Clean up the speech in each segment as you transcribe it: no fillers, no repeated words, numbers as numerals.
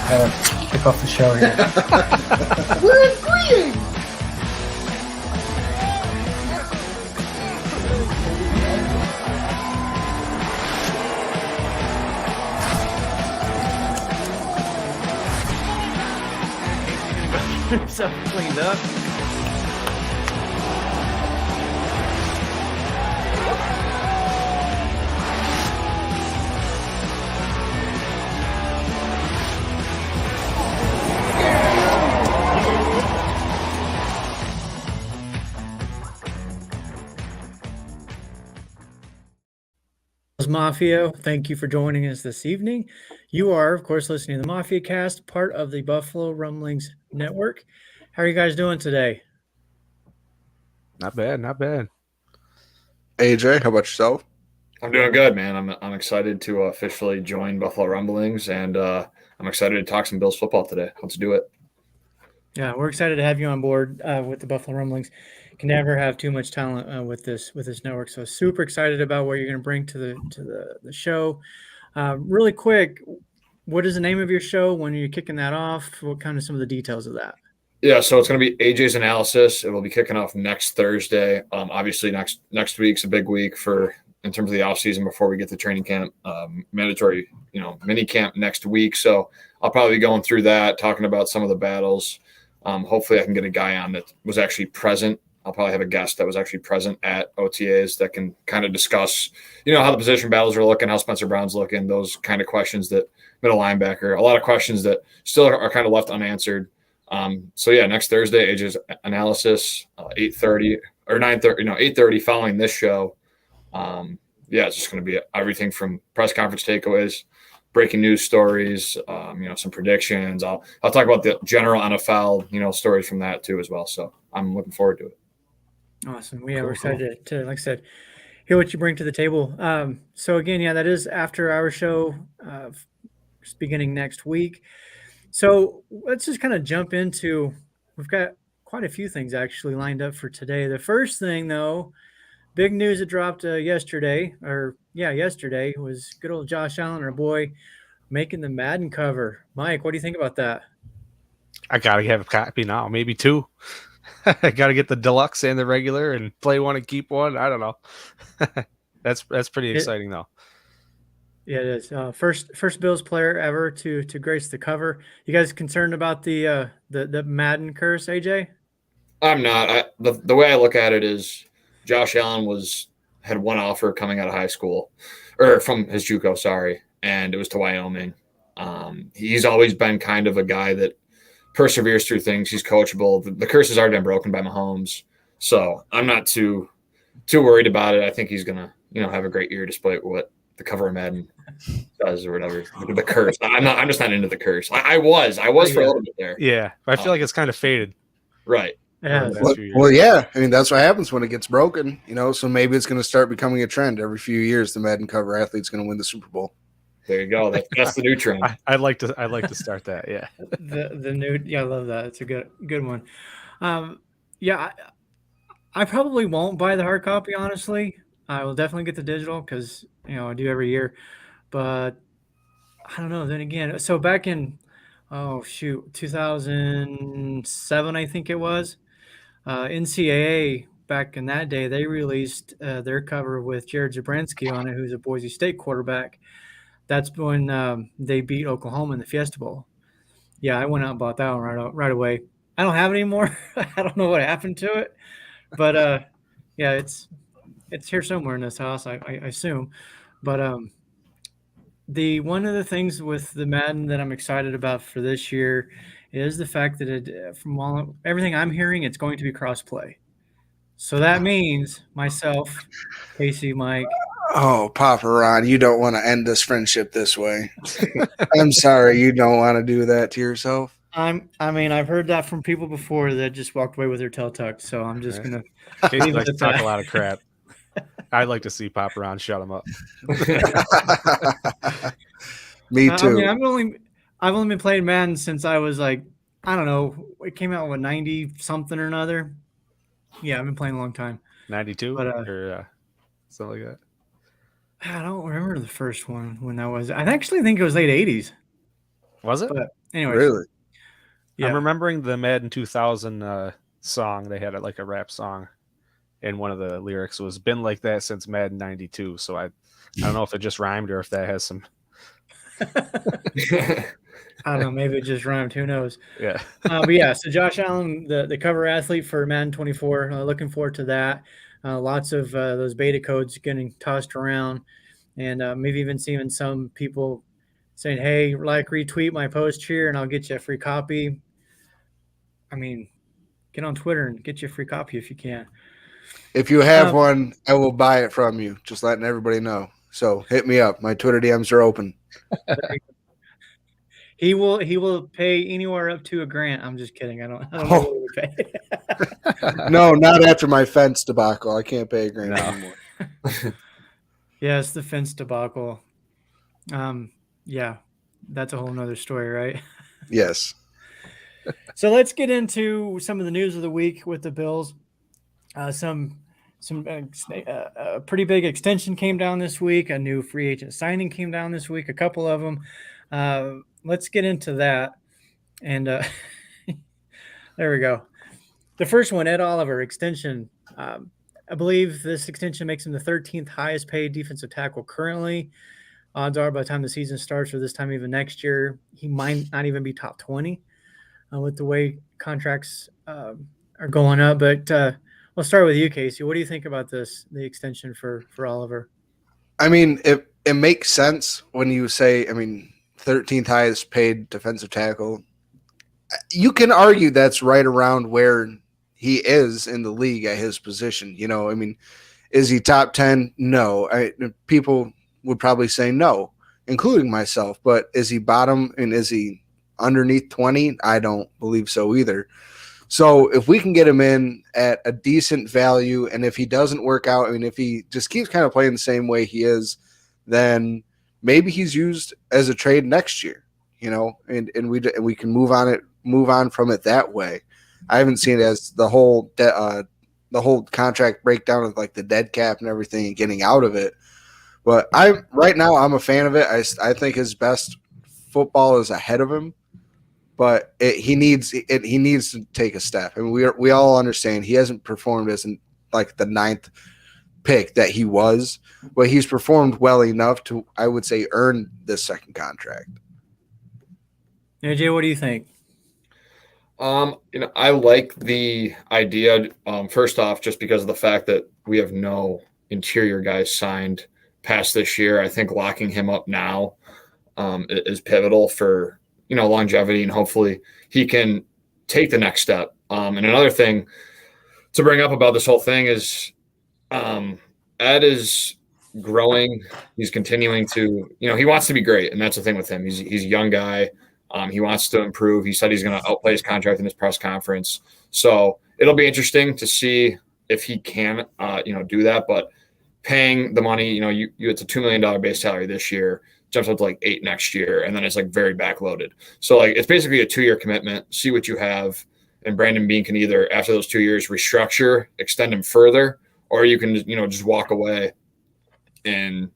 Kick off the show here. We're agreeing. So cleaned up. Bills Mafia, thank you for joining us this evening. You are, of course, listening to the Mafia Cast, part of the Buffalo Rumblings Network. How are you guys doing today? Not bad, not bad. AJ, how about yourself? I'm doing good, man. I'm excited to officially join Buffalo Rumblings, and I'm excited to talk some Bills football today. Let's do it. Yeah, we're excited to have you on board with the Buffalo Rumblings. Can never have too much talent with this network, so super excited about what you're going to bring to the show. Really quick, what is the name of your show? When are you kicking that off? What kind of some of the details of that? Yeah, so it's going to be AJ's analysis. It will be kicking off next Thursday. Obviously, next week's a big week in terms of the off season before we get to training camp, mandatory, mini camp next week. So I'll probably be going through that, talking about some of the battles. Hopefully, I can get a guy on that was actually present. I'll probably have a guest that was actually present at OTAs that can kind of discuss, how the position battles are looking, how Spencer Brown's looking, those kind of questions that middle linebacker, a lot of questions that still are kind of left unanswered. So yeah, next Thursday, AJ's analysis, 8:30 or 9:30, 8:30 following this show. It's just going to be everything from press conference takeaways, breaking news stories, some predictions. I'll talk about the general NFL, stories from that too as well. So I'm looking forward to it. Awesome. We're excited to, like I said, hear what you bring to the table. So again, that is after our show, beginning next week. So let's just kind of jump into, we've got quite a few things actually lined up for today. The first thing though, big news that dropped yesterday, was good old Josh Allen, our boy, making the Madden cover. Mike, what do you think about that? I gotta have a copy now, maybe two. I gotta get the deluxe and the regular and play one and keep one. I don't know. That's pretty exciting though. Yeah, it is. First Bills player ever to grace the cover. You guys concerned about the Madden curse, AJ? I'm not. The way I look at it is Josh Allen had one offer coming out of high school, or from his JUCO, sorry, and it was to Wyoming. He's always been kind of a guy that perseveres through things. He's coachable. The curse has already been broken by Mahomes, so I'm not too worried about it. I think he's gonna have a great year despite what the cover of Madden does or whatever. The curse. I'm just not into the curse. I was for a little bit there. Yeah, I feel like it's kind of faded. Right. Yeah. Well, yeah. I mean, that's what happens when it gets broken, So maybe it's going to start becoming a trend. Every few years, the Madden cover athlete's going to win the Super Bowl. There you go. That's the new trend. I'd like to start that. Yeah. the new. Yeah, I love that. It's a good one. I probably won't buy the hard copy. Honestly, I will definitely get the digital because I do every year. But I don't know. Then again, so back in 2007, I think it was. NCAA back in that day, they released their cover with Jared Zabransky on it, who's a Boise State quarterback. That's when they beat Oklahoma in the Fiesta Bowl. Yeah, I went out and bought that one right away. I don't have it anymore. I don't know what happened to it, but it's here somewhere in this house, I assume. But the one of the things with the Madden that I'm excited about for this year is the fact that from everything I'm hearing, it's going to be cross-play. So that means myself, Casey, Mike. Oh, Papa Ron, you don't want to end this friendship this way. I'm sorry, you don't want to do that to yourself. I've heard that from people before that just walked away with their tail tucked. So I'm just gonna. Casey likes to talk a lot of crap. I'd like to see Papa Ron shut him up. Me too. I've only been playing Madden since I was like, I don't know, it came out with 90 something or another. Yeah, I've been playing a long time. 92 or something like that. I don't remember the first one when that was. I actually think it was late 80s. Was it? But anyways, Really? yeah. I'm remembering the Madden 2000 song. They had like a rap song, and one of the lyrics was "Been like that since Madden '92." So I don't know if it just rhymed or if that has some. I don't know. Maybe it just rhymed. Who knows? Yeah. But yeah, so Josh Allen, the cover athlete for Madden 24. Looking forward to that. Lots of those beta codes getting tossed around, and maybe even seeing some people saying, "Hey, like retweet my post here, and I'll get you a free copy." I mean, get on Twitter and get you a free copy if you can. If you have Um, one, I will buy it from you. Just letting everybody know. So hit me up. My Twitter DMs are open. He will pay anywhere up to $1,000. I'm just kidding. I don't know what he would pay. No, not after my fence debacle. I can't pay $1,000 No. anymore. Yeah, it's the fence debacle. Yeah, that's a whole nother story, right? Yes. So let's get into some of the news of the week with the Bills. Some a pretty big extension came down this week. A new free agent signing came down this week. A couple of them. Let's get into that. And there we go. The first one, Ed Oliver extension. I believe this extension makes him the 13th highest paid defensive tackle currently. Odds are by the time the season starts or this time even next year, he might not even be top 20 with the way contracts are going up. But we'll start with you, Casey. What do you think about the extension for Oliver? I mean, it makes sense when you say, 13th highest paid defensive tackle. You can argue that's right around where he is in the league at his position. Is he top 10? No. People would probably say no, including myself. But is he bottom and is he underneath 20? I don't believe so either. So if we can get him in at a decent value, and if he doesn't work out, if he just keeps kind of playing the same way he is, then maybe he's used as a trade next year, and we can move on from it that way. I haven't seen it as the whole contract breakdown of like the dead cap and everything and getting out of it. But right now I'm a fan of it. I think his best football is ahead of him. But he needs to take a step. We all understand he hasn't performed as like the 9th pick that he was, but he's performed well enough to, I would say, earn this second contract. AJ, what do you think? I like the idea. First off, just because of the fact that we have no interior guys signed past this year, I think locking him up now is pivotal for longevity, and hopefully he can take the next step. And another thing to bring up about this whole thing is Ed is growing. He's continuing to, he wants to be great, and that's the thing with him. He's a young guy. He wants to improve. He said he's going to outplay his contract in his press conference. So it'll be interesting to see if he can, do that. But paying the money, it's a $2 million base salary this year, jumps up to like 8 next year, and then it's like very backloaded. So like it's basically a 2-year commitment. See what you have, and Brandon Beane can either after those 2 years restructure, extend him further, or you can just walk away and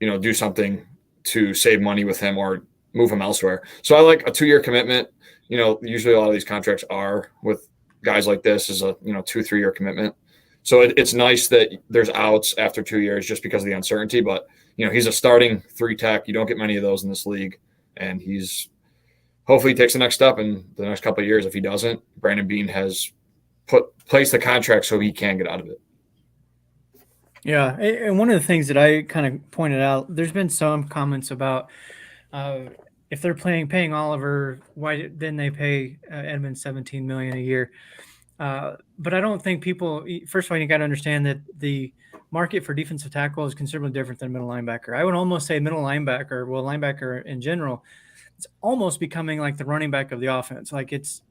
do something to save money with him or move him elsewhere. So I like a 2-year commitment. Usually a lot of these contracts are with guys like this is a 2-3 year commitment. So it's nice that there's outs after 2 years just because of the uncertainty, but he's a starting 3 tech. You don't get many of those in this league, and he's hopefully takes the next step in the next couple of years. If he doesn't, Brandon Beane has placed the contract so he can get out of it. Yeah, and one of the things that I kind of pointed out, there's been some comments about if they're paying Oliver, why didn't they pay Edmonds $17 million a year? But I don't think people. First of all, you got to understand that the market for defensive tackle is considerably different than middle linebacker. I would almost say linebacker in general, it's almost becoming like the running back of the offense. Like it's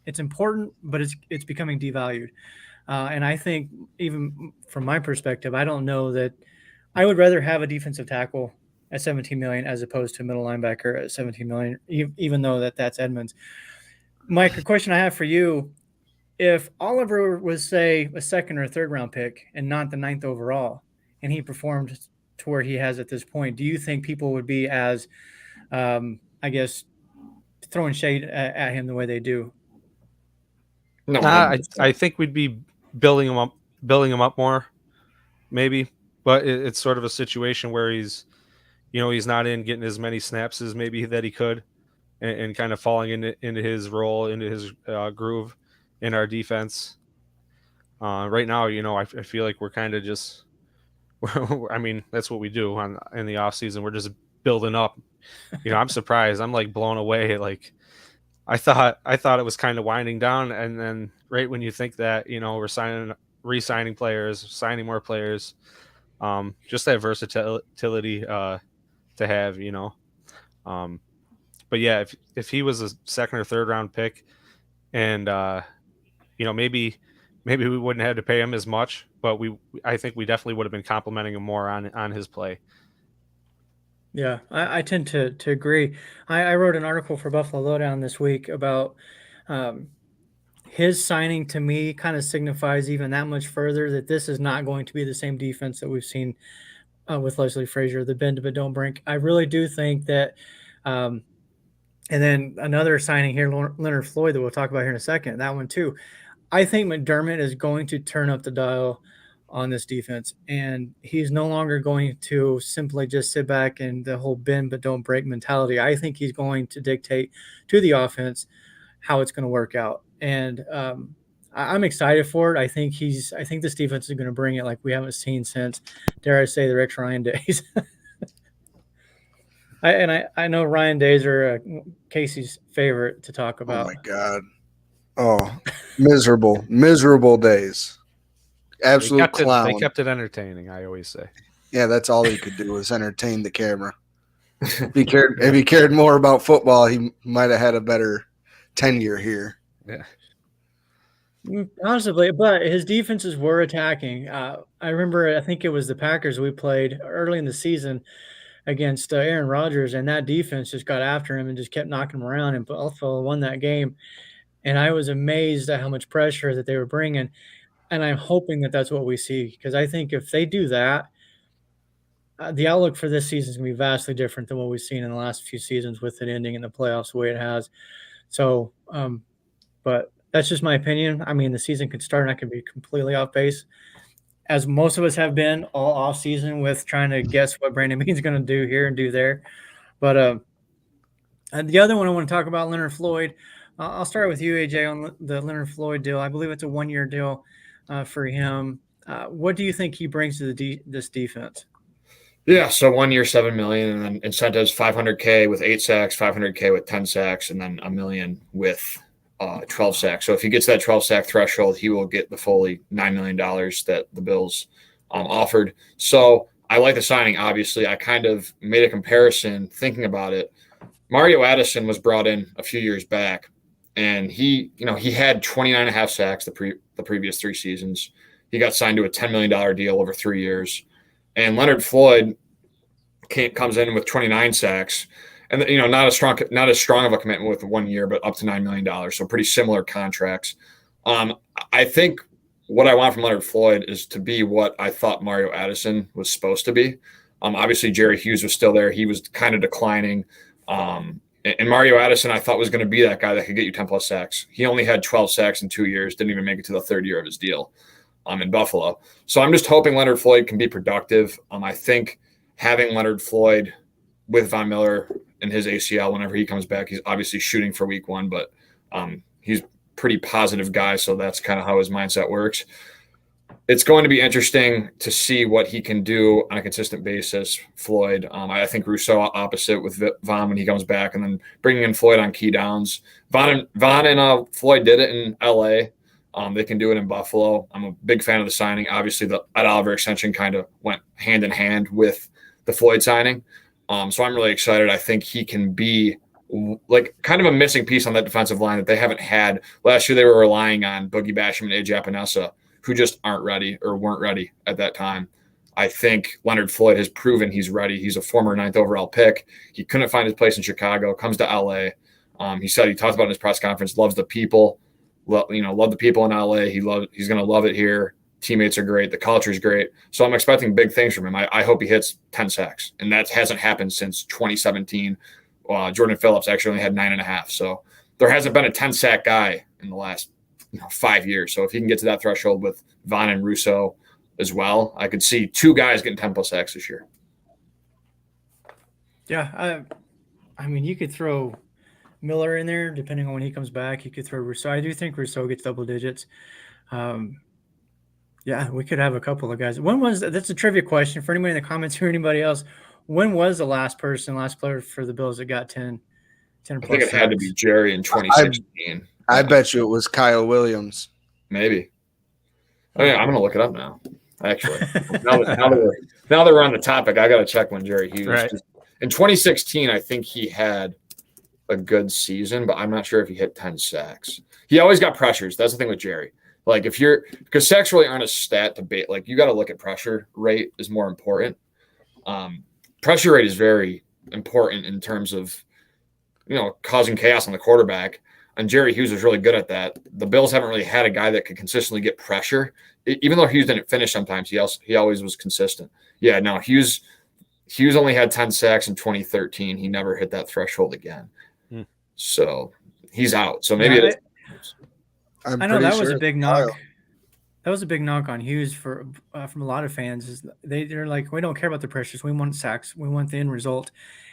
important, but it's becoming devalued. And I think even from my perspective, I don't know that I would rather have a defensive tackle at $17 million as opposed to a middle linebacker at $17 million, even though that's Edmonds. Mike, a question I have for you. If Oliver was, say, a 2nd or 3rd round pick and not the 9th overall, and he performed to where he has at this point, do you think people would be as, throwing shade at him the way they do. No, I think we'd be building him up more, maybe. But it's sort of a situation where he's not in getting as many snaps as maybe that he could, and kind of falling into his role, into his groove in our defense. Right now, I feel like we're kind of just, I mean, that's what we do in the off season. We're just building up. I'm surprised. I'm like blown away. Like I thought it was kind of winding down, and then right when you think that we're re-signing players, signing more players, just that versatility to have, but yeah, if he was a second or third round pick, and maybe we wouldn't have to pay him as much, but I think we definitely would have been complimenting him more on his play. Yeah, I tend to agree. I wrote an article for Buffalo Lowdown this week about his signing. To me, kind of signifies even that much further that this is not going to be the same defense that we've seen with Leslie Frazier, the bend but don't break. I really do think that, and then another signing here, Leonard Floyd, that we'll talk about here in a second, that one too. I think McDermott is going to turn up the dial on this defense, and he's no longer going to simply just sit back and the whole bend but don't break mentality. I think he's going to dictate to the offense how it's going to work out, and I'm excited for it. I think this defense is going to bring it like we haven't seen since, dare I say, the Rex Ryan days. I know Ryan days are Casey's favorite to talk about. Oh my God! Oh, miserable days. Absolute clown. They kept it entertaining. I always say. Yeah, that's all he could do was entertain the camera. If he cared more about football, he might have had a better tenure here. Yeah. Possibly, but his defenses were attacking. I remember, I think it was the Packers we played early in the season against Aaron Rodgers, and that defense just got after him and just kept knocking him around, and Buffalo won that game. And I was amazed at how much pressure that they were bringing, and I'm hoping that that's what we see, because I think if they do that, the outlook for this season is going to be vastly different than what we've seen in the last few seasons with it ending in the playoffs the way it has. So, but that's just my opinion. I mean, the season could start and I could be completely off base, as most of us have been all off season with trying to guess what Brandon Beane's going to do here and do there. But and the other one I want to talk about, Leonard Floyd. I'll start with you, AJ, on the Leonard Floyd deal. I believe it's a 1-year deal for him. What do you think he brings to this defense? Yeah, so 1 year, $7 million, and then incentives $500K with 8 sacks, $500K with 10 sacks, and then $1 million with 12 sacks. So if he gets that 12 sack threshold, he will get the fully $9 million that the Bills offered. So I like the signing. Obviously, I kind of made a comparison thinking about it. Mario Addison was brought in a few years back, and he had 29.5 sacks the previous 3 seasons. He got signed to a $10 million deal over 3 years. And Leonard Floyd comes in with 29 sacks, and not as strong of a commitment with 1 year, but up to $9 million. So pretty similar contracts. I think what I want from Leonard Floyd is to be what I thought Mario Addison was supposed to be. Obviously, Jerry Hughes was still there. He was kind of declining. And Mario Addison, I thought, was going to be that guy that could get you 10 plus sacks. He only had 12 sacks in 2 years, didn't even make it to the 3rd year of his deal in Buffalo. So I'm just hoping Leonard Floyd can be productive. I think having Leonard Floyd with Von Miller and his ACL whenever he comes back, he's obviously shooting for week 1, but he's a pretty positive guy, so that's kind of how his mindset works. It's going to be interesting to see what he can do on a consistent basis, Floyd. I think Rousseau opposite with Von when he comes back, and then bringing in Floyd on key downs. Von and Floyd did it in L.A., they can do it in Buffalo. I'm a big fan of the signing. Obviously, the Ed Oliver extension kind of went hand in hand with the Floyd signing. So I'm really excited. I think he can be like kind of a missing piece on that defensive line that they haven't had. Last year, they were relying on Boogie Basham and AJ Epinesa, who just aren't ready or weren't ready at that time. I think Leonard Floyd has proven he's ready. He's a former 9th overall pick. He couldn't find his place in Chicago, comes to LA. He talked about in his press conference, loves the people. Love the people in LA. He's going to love it here. Teammates are great. The culture is great. So I'm expecting big things from him. I hope he hits 10 sacks, and that hasn't happened since 2017 Jordan Phillips actually only had 9.5. So there hasn't been a 10-sack guy in the last 5 years. So if he can get to that threshold with Vaughn and Russo as well, I could see 2 guys getting 10+ sacks this year. Yeah, I mean, you could throw Miller in there depending on when he comes back. You could throw Rousseau. I do think Rousseau gets double digits. Yeah, we could have a couple of guys. That's a trivia question for anybody in the comments or anybody else. When was the last player for the Bills that got 10 plus I think it sacks? had to be Jerry in 2016. I bet you it was Kyle Williams. Maybe. Oh, yeah, I'm going to look it up now, actually. now that we're on the topic, I got to check when Jerry Hughes. Right. In 2016, I think he had a good season, but I'm not sure if he hit 10 sacks. He always got pressures. That's the thing with Jerry. Like because sacks really aren't a stat to bait. Like you got to look at pressure rate is more important. Pressure rate is very important in terms of, causing chaos on the quarterback. And Jerry Hughes was really good at that. The Bills haven't really had a guy that could consistently get pressure. Even though Hughes didn't finish sometimes, he always was consistent. Yeah, no, Hughes only had 10 sacks in 2013. He never hit that threshold again. So he's out. So maybe it is. I know that was a big knock. That was a big knock on Hughes from a lot of fans. Is they're like, we don't care about the pressures. We want sacks. We want the end result,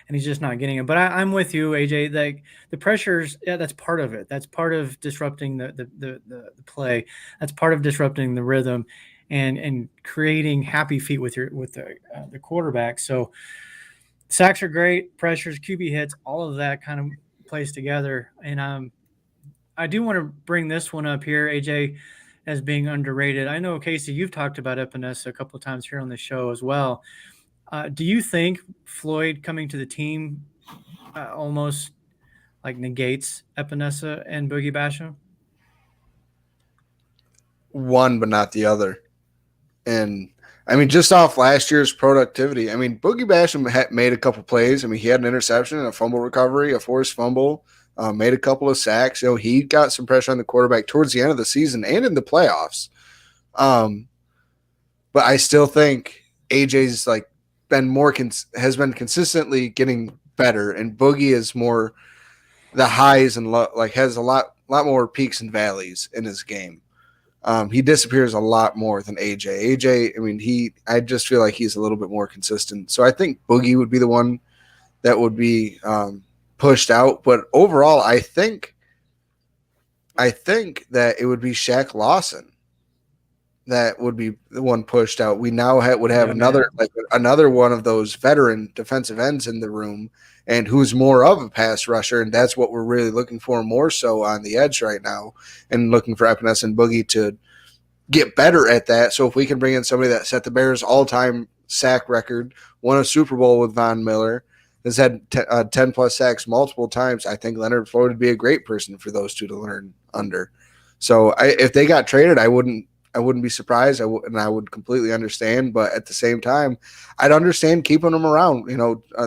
and he's just not getting it. But I'm with you, AJ. Like the pressures, yeah, that's part of it. That's part of disrupting the play. That's part of disrupting the rhythm, and creating happy feet with the quarterback. So sacks are great. Pressures, QB hits, all of that kind of plays together. And I do want to bring this one up here, AJ, as being underrated. I know, Casey, you've talked about Epinesa a couple of times here on the show as well. Do you think Floyd coming to the team almost like negates Epinesa and Boogie Basham? One, but not the other. And I mean, just off last year's productivity, I mean, Boogie Basham made a couple plays. I mean, he had an interception, a fumble recovery, a forced fumble. Made a couple of sacks. He got some pressure on the quarterback towards the end of the season and in the playoffs. But I still think AJ's has been consistently getting better, and Boogie is more the highs and has a lot more peaks and valleys in his game. He disappears a lot more than AJ. AJ, I mean, I just feel like he's a little bit more consistent. So I think Boogie would be the one that would be pushed out, but overall, I think that it would be Shaq Lawson that would be the one pushed out. We now would have another one of those veteran defensive ends in the room, and who's more of a pass rusher, and that's what we're really looking for more so on the edge right now, and looking for Epinesa and Boogie to get better at that. So if we can bring in somebody that set the Bears' all-time sack record, won a Super Bowl with Von Miller, has had 10 plus sacks multiple times, I think Leonard Floyd would be a great person for those two to learn under. So if they got traded, I wouldn't be surprised. And I would completely understand. But at the same time, I'd understand keeping them around,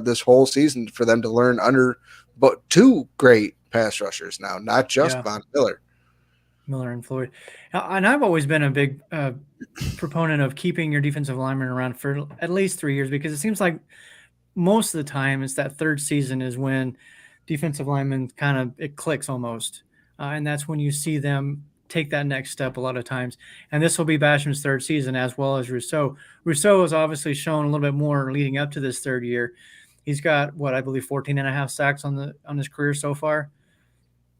this whole season for them to learn under, but 2 great pass rushers now, not just Von Miller. Miller and Floyd. And I've always been a big proponent of keeping your defensive lineman around for at least 3 years, because it seems like most of the time it's that third season is when defensive linemen it clicks almost. And that's when you see them take that next step a lot of times. And this will be Basham's third season, as well as Rousseau. Rousseau has obviously shown a little bit more leading up to this third year. He's got, I believe 14.5 sacks on his career so far.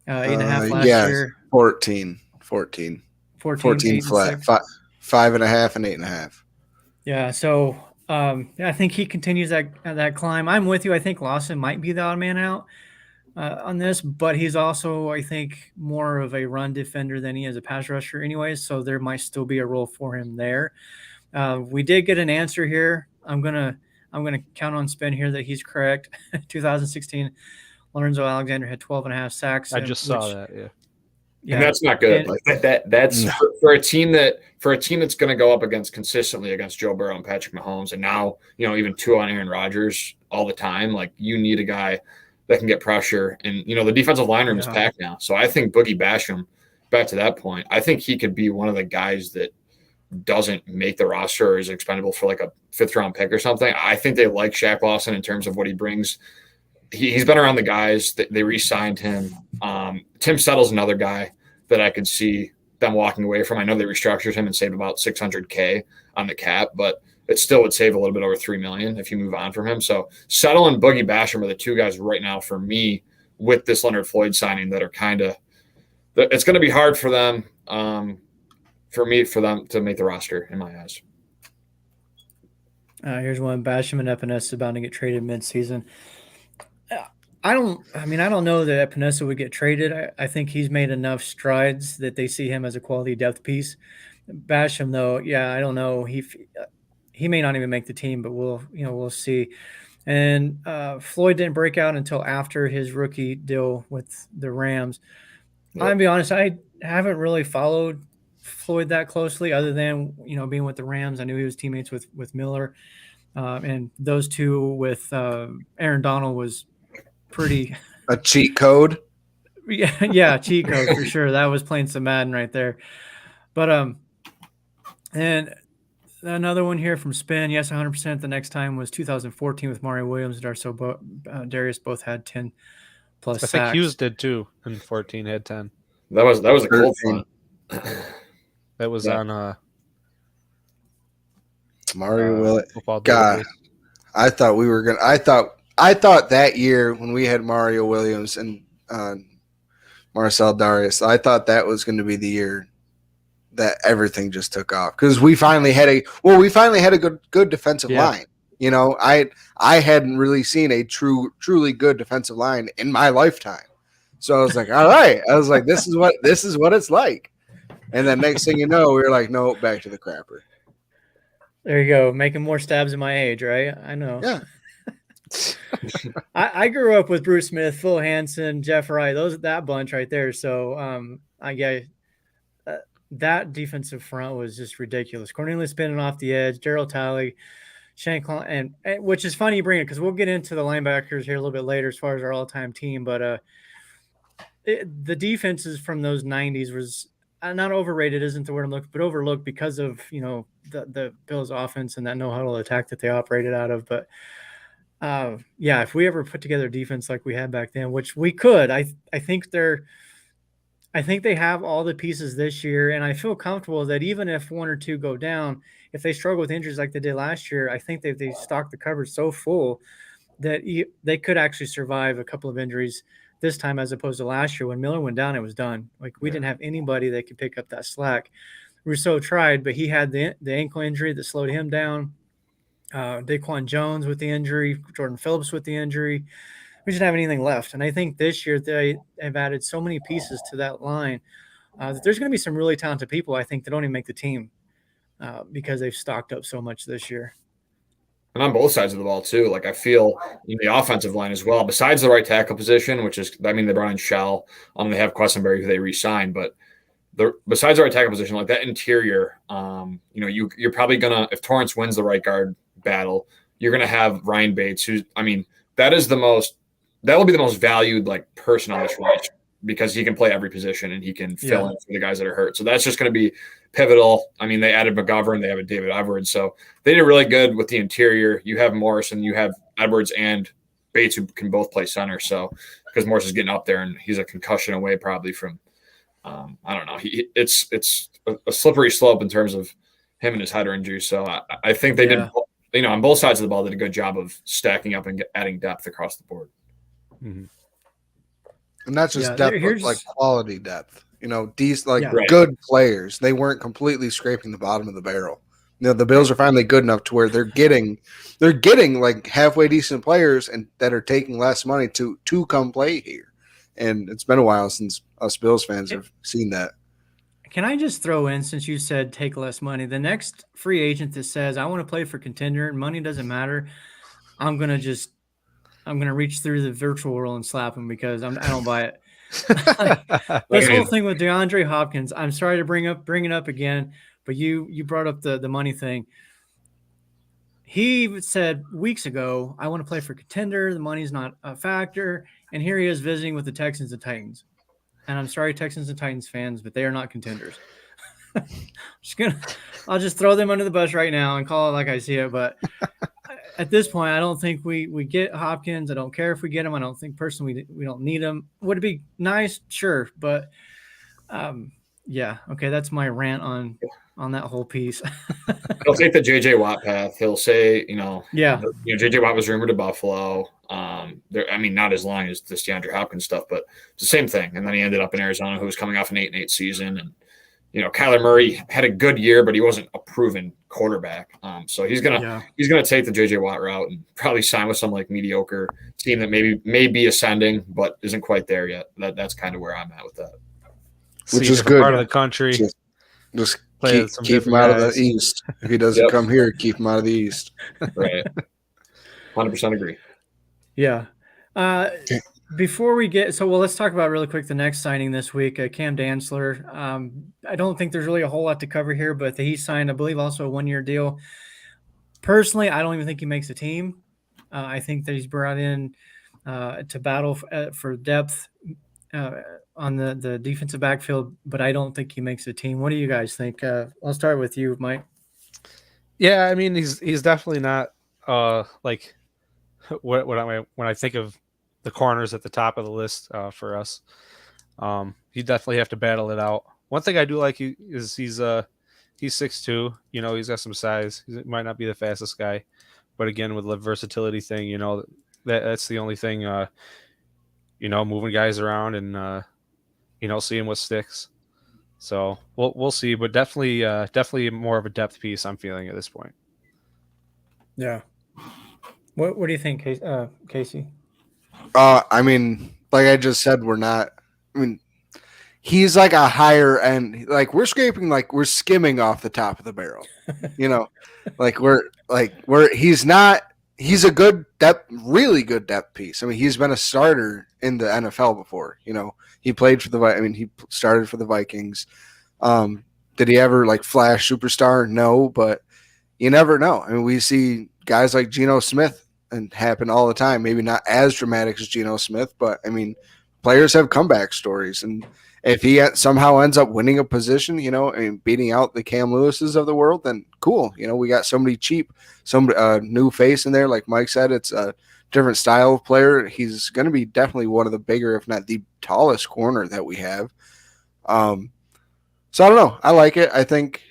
8.5 last year. 14 flat, 5.5 and 8.5. Yeah. So I think he continues that climb. I'm with you. I think Lawson might be the odd man out on this, but he's also, I think, more of a run defender than he is a pass rusher anyways, so there might still be a role for him there. We did get an answer here. I'm gonna count on Spin here that he's correct. 2016, Lorenzo Alexander had 12.5 sacks. I just saw that, yeah. And that's not good. That's for a team that's going to go up consistently against Joe Burrow and Patrick Mahomes, and now even 2 on Aaron Rodgers all the time. Like, you need a guy that can get pressure, and the defensive line room is packed now. So I think Boogie Basham, back to that point, I think he could be one of the guys that doesn't make the roster or is expendable for like a 5th round pick or something. I think they like Shaq Lawson in terms of what he brings he's been around the guys. They re-signed him. Tim Settle's another guy that I could see them walking away from. I know they restructured him and saved about $600K on the cap, but it still would save a little bit over $3 million if you move on from him. So Settle and Boogie Basham are the two guys right now for me with this Leonard Floyd signing that are kind of – it's going to be hard for them for them to make the roster in my eyes. Here's one. Basham and Epinesa bound to get traded mid-season. I don't know that Epinesa would get traded. I think he's made enough strides that they see him as a quality depth piece. Basham, though, yeah, I don't know. He may not even make the team, but we'll see. And Floyd didn't break out until after his rookie deal with the Rams. Yep. I'll be honest, I haven't really followed Floyd that closely, other than being with the Rams. I knew he was teammates with Miller, and those two with Aaron Donald was pretty a cheat code. Yeah, cheat code for sure. That was playing some Madden right there. But and another one here from Spin. Yes, 100%. The next time was 2014 with Mario Williams and Darius both had 10 plus sacks. I think Hughes did too, and 14 had 10. That was a cold front. That was on Mario Williams. God, I thought we were gonna. I thought that year when we had Mario Williams and Marcel Darius, I thought that was going to be the year that everything just took off, because we finally had a good defensive line. I hadn't really seen a truly good defensive line in my lifetime. So I was like, all right. I was like, this is what it's like. And then next thing you know, we were like, no, back to the crapper. There you go, making more stabs at my age, right? I know. Yeah. I grew up with Bruce Smith, Phil Hansen, Jeff Wright, that bunch right there. So that defensive front was just ridiculous. Cornelius spinning off the edge, Daryl Talley, Shane Klein, and which is funny you bring it, because we'll get into the linebackers here a little bit later as far as our all-time team. But the defenses from those 90s was not overrated, isn't the word I'm looking, but overlooked because of the Bills offense and that no-huddle attack that they operated out of. But if we ever put together a defense like we had back then, which we could, I think they have all the pieces this year, and I feel comfortable that even if one or two go down, if they struggle with injuries like they did last year, I think they stocked the coverage so full that they could actually survive a couple of injuries this time, as opposed to last year when Miller went down, it was done. Like, we didn't have anybody that could pick up that slack. Rousseau tried, but he had the ankle injury that slowed him down. Daquan Jones with the injury, Jordan Phillips with the injury. We didn't have anything left. And I think this year they have added so many pieces to that line that there's going to be some really talented people, I think, that don't even make the team because they've stocked up so much this year. And on both sides of the ball, too. Like, I feel in the offensive line as well, besides the right tackle position, which is, they brought in Shell. They have Questenberry, who they re-signed. But besides the right tackle position, like that interior, you're probably going to, if Torrance wins the right guard battle, you're going to have Ryan Bates, that will be the most valued person on this roster, because he can play every position and he can fill in for the guys that are hurt. So that's just going to be pivotal. They added McGovern, they have a David Edwards. So they did really good with the interior. You have Morrison, you have Edwards and Bates, who can both play center. So because Morris is getting up there and he's a concussion away probably from, I don't know. It's a slippery slope in terms of him and his head injury. So I think they did, on both sides of the ball, did a good job of stacking up and adding depth across the board. Mm-hmm. And not just depth, but quality depth. Good players. They weren't completely scraping the bottom of the barrel. The Bills are finally good enough to where they're getting halfway decent players and that are taking less money to come play here. And it's been a while since us Bills fans have seen that. Can I just throw in, since you said take less money, the next free agent that says, I want to play for contender and money doesn't matter, I'm going to reach through the virtual world and slap him, because I don't buy it. This whole thing with DeAndre Hopkins, I'm sorry to bring it up again, but you brought up the money thing. He said weeks ago, I want to play for contender. The money's not a factor. And here he is visiting with the Texans and Titans. And I'm sorry, Texans and Titans fans, but they are not contenders. I'll just throw them under the bus right now and call it like I see it. But at this point, I don't think we get Hopkins. I don't care if we get him. I don't think personally we don't need him. Would it be nice? Sure, but yeah, okay, that's my rant on that whole piece. He'll take the JJ Watt path. He'll say, Yeah, JJ Watt was rumored to Buffalo. Not as long as this DeAndre Hopkins stuff, but it's the same thing. And then he ended up in Arizona, who was coming off an 8-8 season, and Kyler Murray had a good year, but he wasn't a proven quarterback. So he's gonna take the JJ Watt route and probably sign with some like mediocre team that may be ascending, but isn't quite there yet. That's kind of where I'm at with that. Which is good. Part of the country. Just keep him out of the East. If he doesn't come here, keep him out of the East. Right. 100% agree. Yeah. Before we get let's talk about really quick the next signing this week, Cam Dantzler. I don't think there's really a whole lot to cover here, but he signed, I believe, also a 1-year deal. Personally, I don't even think he makes a team. I think that he's brought in to battle for depth on the defensive backfield, but I don't think he makes a team. What do you guys think? I'll start with you, Mike. Yeah, I mean, he's definitely not like when I think of the corners at the top of the list for us. You definitely have to battle it out. One thing I do like is he's 6'2". He's got some size. He might not be the fastest guy, but again, with the versatility thing, that's the only thing. Moving guys around and seeing what sticks. So we'll see, but definitely more of a depth piece I'm feeling at this point. Yeah. What do you think, Casey? Like I just said, he's like a higher end. Like we're skimming off the top of the barrel. He's a good depth, really good depth piece. I mean, he's been a starter in the NFL before. He played for he started for the Vikings. Did he ever flash superstar? No, but you never know. I mean, we see guys like Geno Smith and happen all the time. Maybe not as dramatic as Geno Smith, but I mean, players have comeback stories. And if he somehow ends up winning a position, beating out the Cam Lewis's of the world, then cool. We got somebody cheap, some new face in there. Like Mike said, it's a different style of player. He's going to be definitely one of the bigger, if not the tallest corner that we have. So I don't know. I like it. I think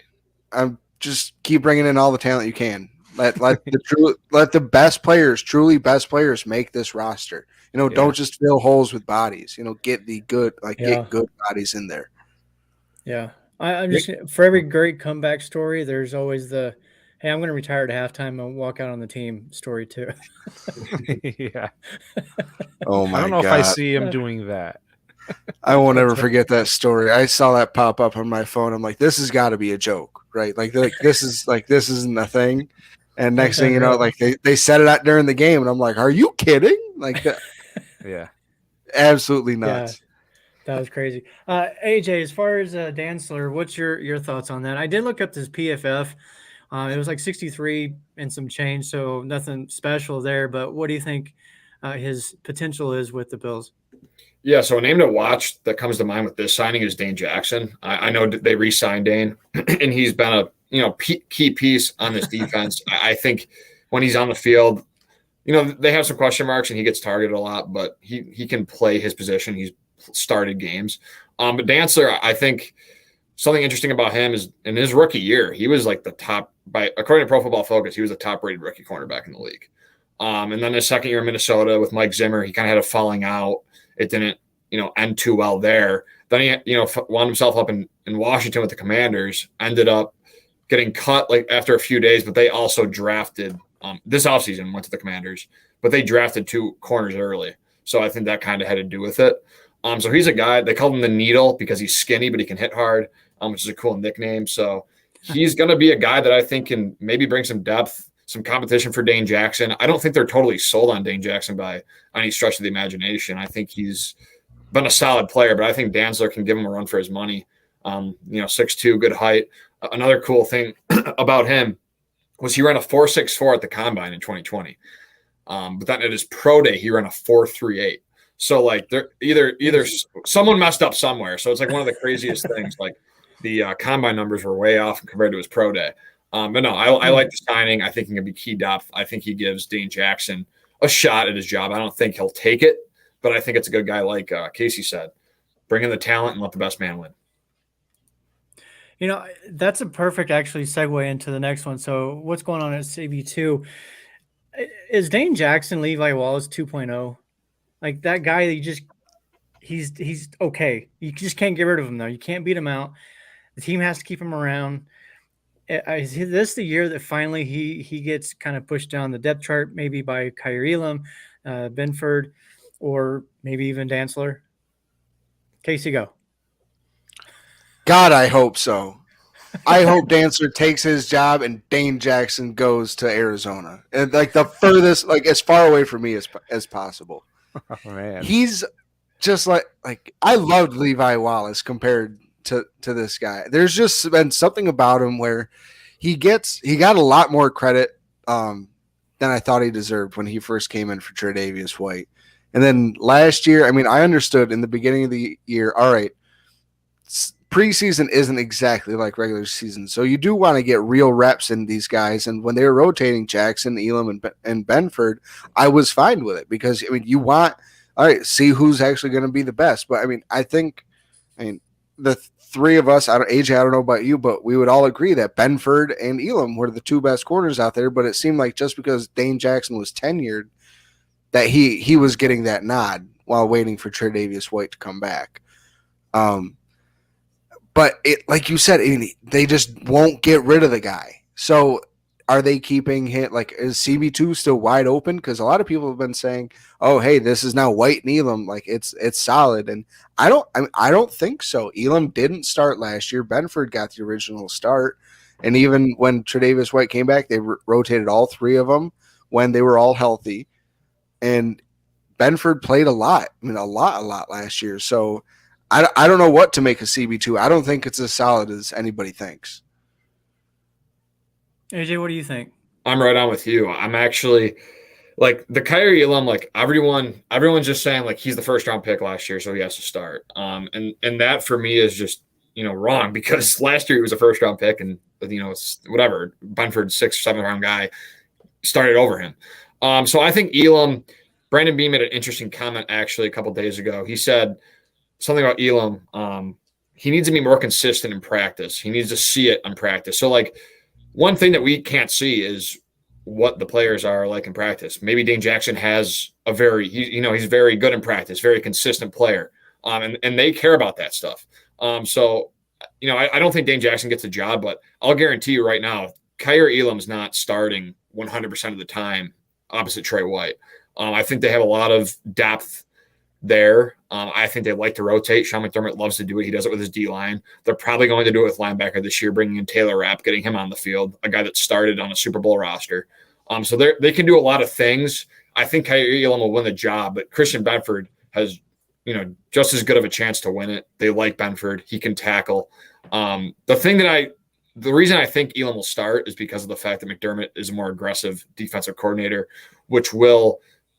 I'm just keep bringing in all the talent you can. Let the best players, truly best players, make this roster. Don't just fill holes with bodies. Get the good, get good bodies in there. Yeah, I'm just for every great comeback story, there's always the, hey, I'm going to retire at halftime and walk out on the team story too. Yeah. Oh my God! I don't know if I see him doing that. I won't ever forget that story. I saw that pop up on my phone. I'm like, this has got to be a joke, right? This isn't a thing. And next thing you know, they set it out during the game, and I'm like, "Are you kidding?" Yeah, absolutely nuts. Yeah, that was crazy. AJ, as far as Dantzler, what's your thoughts on that? I did look up this PFF. It was 63 and some change, so nothing special there. But what do you think his potential is with the Bills? Yeah, so a name to watch that comes to mind with this signing is Dane Jackson. I know they re-signed Dane, and he's been a key piece on this defense. I think when he's on the field, they have some question marks and he gets targeted a lot, but he can play his position. He's started games. But Dantzler, I think something interesting about him is in his rookie year, he was the top, according to Pro Football Focus, he was the top rated rookie cornerback in the league. And then his second year in Minnesota with Mike Zimmer, he kind of had a falling out. It didn't, end too well there. Then he, wound himself up in Washington with the Commanders, ended up getting cut after a few days, but they also drafted this offseason, went to the Commanders, but they drafted 2 corners early. So I think that kind of had to do with it. So he's a guy, they called him the Needle because he's skinny, but he can hit hard, which is a cool nickname. So he's going to be a guy that I think can maybe bring some depth, some competition for Dane Jackson. I don't think they're totally sold on Dane Jackson by any stretch of the imagination. I think he's been a solid player, but I think Dantzler can give him a run for his money. 6'2", good height. Another cool thing about him was he ran a 4.64 at the combine in 2020. But then at his pro day, he ran a 4.38. So they're either someone messed up somewhere. So it's one of the craziest things. The combine numbers were way off compared to his pro day. But no, I like the signing. I think he can be key depth. I think he gives Dane Jackson a shot at his job. I don't think he'll take it, but I think it's a good guy, like Casey said. Bring in the talent and let the best man win. That's a perfect actually segue into the next one. So what's going on at CB2? Is Dane Jackson Levi Wallace 2.0? Like that guy, he's okay. You just can't get rid of him though. You can't beat him out. The team has to keep him around. Is this the year that finally he gets kind of pushed down the depth chart, maybe by Kyrie Elam, Benford, or maybe even Dantzler? Casey, go. God, I hope so. I hope Dancer takes his job and Dane Jackson goes to Arizona, and like the furthest, like as far away from me as possible. Oh, man. He's just like I loved Levi Wallace compared to this guy. There's just been something about him where he got a lot more credit than I thought he deserved when he first came in for Tre'Davious White. And then last year, I mean, I understood in the beginning of the year, all right, preseason isn't exactly like regular season. So you do want to get real reps in these guys. And when they were rotating Jackson, Elam, and Benford, I was fine with it because, I mean, you want, all right, see who's actually going to be the best. But, I mean, the three of us, AJ, I don't know about you, but we would all agree that Benford and Elam were the two best corners out there. But it seemed like just because Dane Jackson was tenured, that he was getting that nod while waiting for Tre'Davious White to come back. But it, like you said, they just won't get rid of the guy. So are they keeping him? Like, is CB2 still wide open? Because a lot of people have been saying, "Oh, hey, this is now White and Elam. Like, it's solid." And I don't think so. Elam didn't start last year. Benford got the original start, and even when Tre'Davious White came back, they rotated all three of them when they were all healthy. And Benford played a lot. I mean, a lot last year. So I don't know what to make of CB2. I don't think it's as solid as anybody thinks. AJ, what do you think? I'm right on with you. I'm actually like the Kyrie Elam, like everyone's just saying like he's the first round pick last year, so he has to start. And that for me is just, wrong because last year he was a first round pick and it's whatever. Benford's 6th or 7th round guy started over him. So I think Elam, Brandon Beam made an interesting comment actually a couple of days ago. He said something about Elam. He needs to be more consistent in practice. He needs to see it in practice. So like one thing that we can't see is what the players are like in practice. Maybe Dane Jackson has he's very good in practice, very consistent player. And they care about that stuff. So I don't think Dane Jackson gets a job, but I'll guarantee you right now, Kyrie Elam's not starting 100% of the time opposite Trey White. I think they have a lot of depth there. I think they like to rotate. Sean McDermott loves to do it. He does it with his D-line. They're probably going to do it with linebacker this year, bringing in Taylor Rapp, getting him on the field, a guy that started on a Super Bowl roster. So they can do a lot of things. I think Kyrie Elam will win the job, but Christian Benford has, just as good of a chance to win it. They like Benford. He can tackle. The reason I think Elam will start is because of the fact that McDermott is a more aggressive defensive coordinator,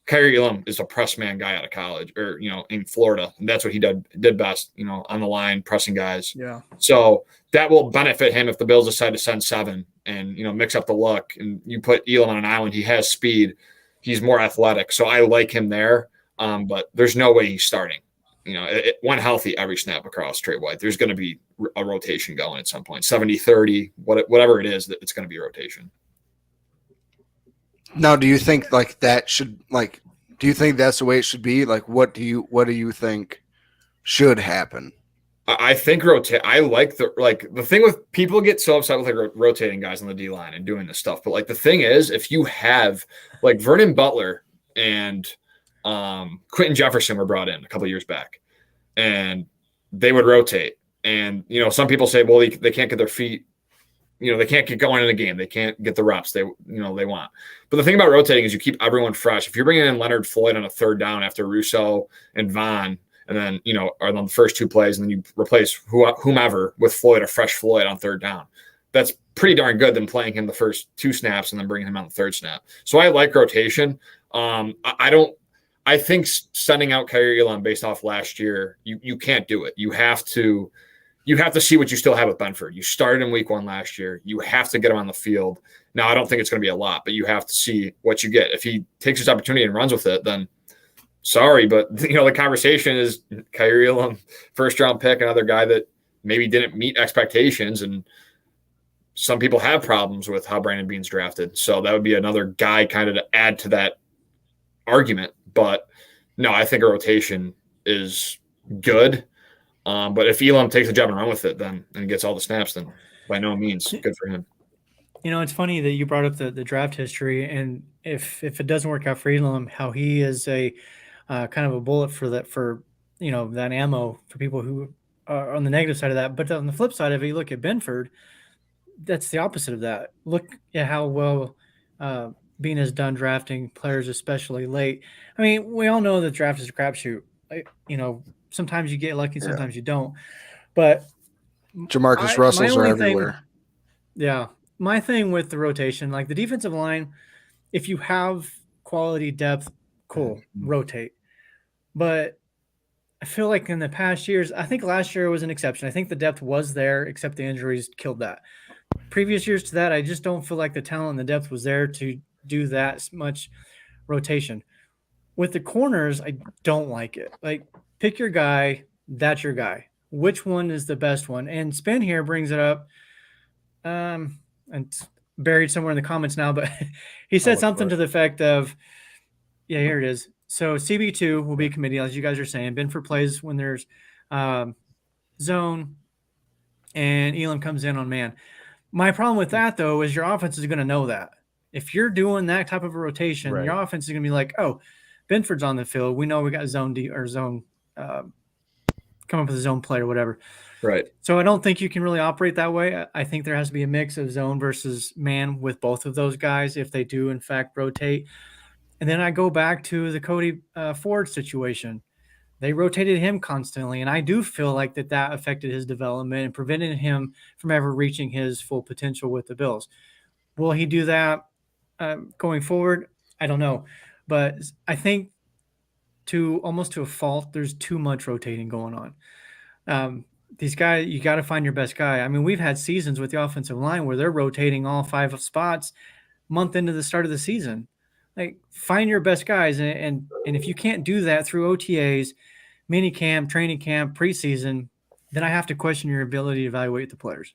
Kyrie Elam is a press man guy out of college or, in Florida. And that's what he did best, on the line, pressing guys. Yeah. So that will benefit him if the Bills decide to send 7 and, mix up the look and you put Elam on an island. He has speed. He's more athletic. So I like him there. But there's no way he's starting. One healthy every snap across Trey White. There's going to be a rotation going at some point, 70-30, whatever it is, that it's going to be a rotation. Now, do you think do you think that's the way it should be? Like, what do you think should happen? I think I like the thing with people get so upset with like rotating guys on the D line and doing this stuff. But like the thing is, if you have like Vernon Butler and Quentin Jefferson were brought in a couple of years back, and they would rotate. And some people say, well, they can't get their feet. They can't get going in a game. They can't get the reps they want. But the thing about rotating is you keep everyone fresh. If you're bringing in Leonard Floyd on a 3rd down after Russo and Vaughn, and then are on the first 2 plays, and then you replace whomever with Floyd, a fresh Floyd on 3rd down. That's pretty darn good than playing him the first 2 snaps and then bringing him on the 3rd snap. So I like rotation. I think sending out Kyrie Elam based off last year, you can't do it. You have to you have to see what you still have with Benford. You started in week 1 last year. You have to get him on the field. Now, I don't think it's going to be a lot, but you have to see what you get. If he takes his opportunity and runs with it, then sorry, but the conversation is Kyrie Elam, first-round pick, another guy that maybe didn't meet expectations, and some people have problems with how Brandon Beane's drafted. So that would be another guy kind of to add to that argument. But no, I think a rotation is good. But if Elam takes the job and run with it, then and gets all the snaps, then by no means good for him. It's funny that you brought up the draft history, and if it doesn't work out for Elam, how he is a kind of a bullet for that that ammo for people who are on the negative side of that. But on the flip side of it, you look at Benford, that's the opposite of that. Look at how well Bean has done drafting players, especially late. I mean, we all know that draft is a crapshoot. Sometimes you get lucky, sometimes you don't. But Jamarcus Russells are everywhere. My thing with the rotation, like the defensive line, if you have quality depth, cool, rotate. But I feel like in the past years, I think last year was an exception. I think the depth was there, except the injuries killed that. Previous years to that, I just don't feel like the talent and the depth was there to do that much rotation. With the corners, I don't like it. Like, pick your guy, that's your guy. Which one is the best one? And Spin here brings it up, and it's buried somewhere in the comments now, but he said something to the effect of, yeah, here it is. So CB2 will be committee, as you guys are saying. Benford plays when there's zone, and Elam comes in on man. My problem with that, though, is your offense is going to know that. If you're doing that type of a rotation, Right. Your offense is going to be like, oh, Benford's on the field. We know we got zone D or zone come up with a zone play or whatever. Right. So I don't think you can really operate that way. I think there has to be a mix of zone versus man with both of those guys if they do, in fact, rotate. And then I go back to the Cody Ford situation. They rotated him constantly, and I do feel like that affected his development and prevented him from ever reaching his full potential with the Bills. Will he do that going forward? I don't know. But I think almost to a fault, there's too much rotating going on. These guys, you got to find your best guy. I mean, we've had seasons with the offensive line where they're rotating all 5 spots month into the start of the season. Like, find your best guys, and if you can't do that through OTAs, mini camp, training camp, preseason, then I have to question your ability to evaluate the players.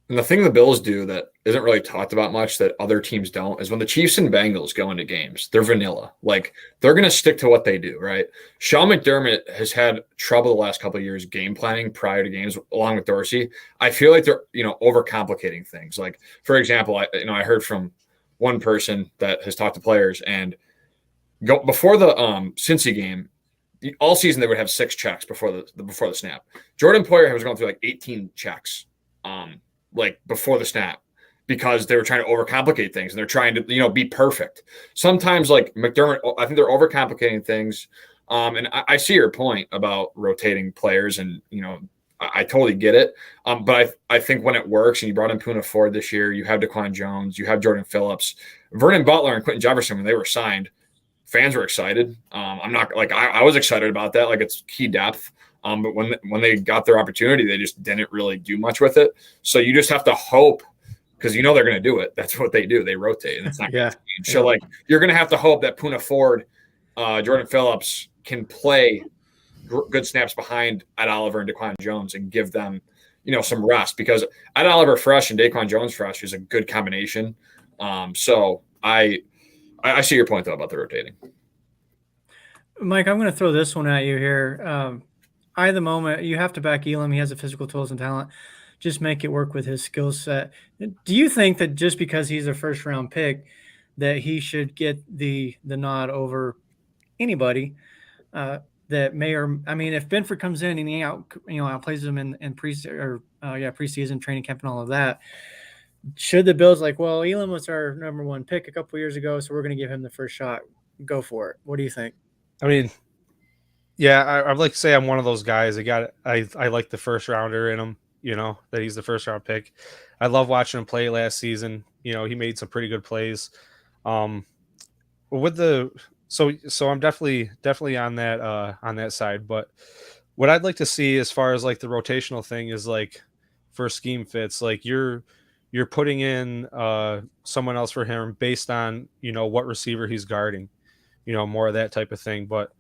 And the thing the Bills do that isn't really talked about much that other teams don't is when the Chiefs and Bengals go into games, they're vanilla. Like, they're going to stick to what they do, right? Sean McDermott has had trouble the last couple of years game planning prior to games along with Dorsey. I feel like they're, overcomplicating things. Like, for example, I heard from one person that has talked to players and before the Cincy game, all season they would have 6 checks before the snap. Jordan Poyer was going through like 18 checks like before the snap because they were trying to overcomplicate things and they're trying to be perfect. Sometimes like McDermott, I think they're overcomplicating things. And I see your point about rotating players and I totally get it. But I think when it works, and you brought in Poona Ford this year, you have Daquan Jones, you have Jordan Phillips, Vernon Butler, and Quentin Jefferson when they were signed. Fans were excited. I'm not like I was excited about that. Like, it's key depth. But when they got their opportunity, they just didn't really do much with it. So you just have to hope because they're going to do it. That's what they do. They rotate, and it's not going to change. So like you're going to have to hope that Poona Ford, Jordan Phillips can play good snaps behind Ed Oliver and Daquan Jones and give them, some rest because Ed Oliver fresh and Daquan Jones fresh is a good combination. So I see your point though about the rotating. Mike, I'm going to throw this one at you here. At the moment, you have to back Elam. He has the physical tools and talent. Just make it work with his skill set. Do you think that just because he's a first-round pick that he should get the nod over anybody that may or – I mean, if Benford comes in and he outplays him in preseason training camp and all of that, should the Bills like, well, Elam was our number 1 pick a couple years ago, so we're going to give him the first shot. Go for it. What do you think? I mean, yeah, I'd like to say I'm one of those guys. I like the first rounder in him, that he's the first round pick. I love watching him play last season. He made some pretty good plays. So I'm definitely on that side. But what I'd like to see as far as like the rotational thing is like for scheme fits, like you're putting in someone else for him based on, you know, what receiver he's guarding, you know, more of that type of thing. But,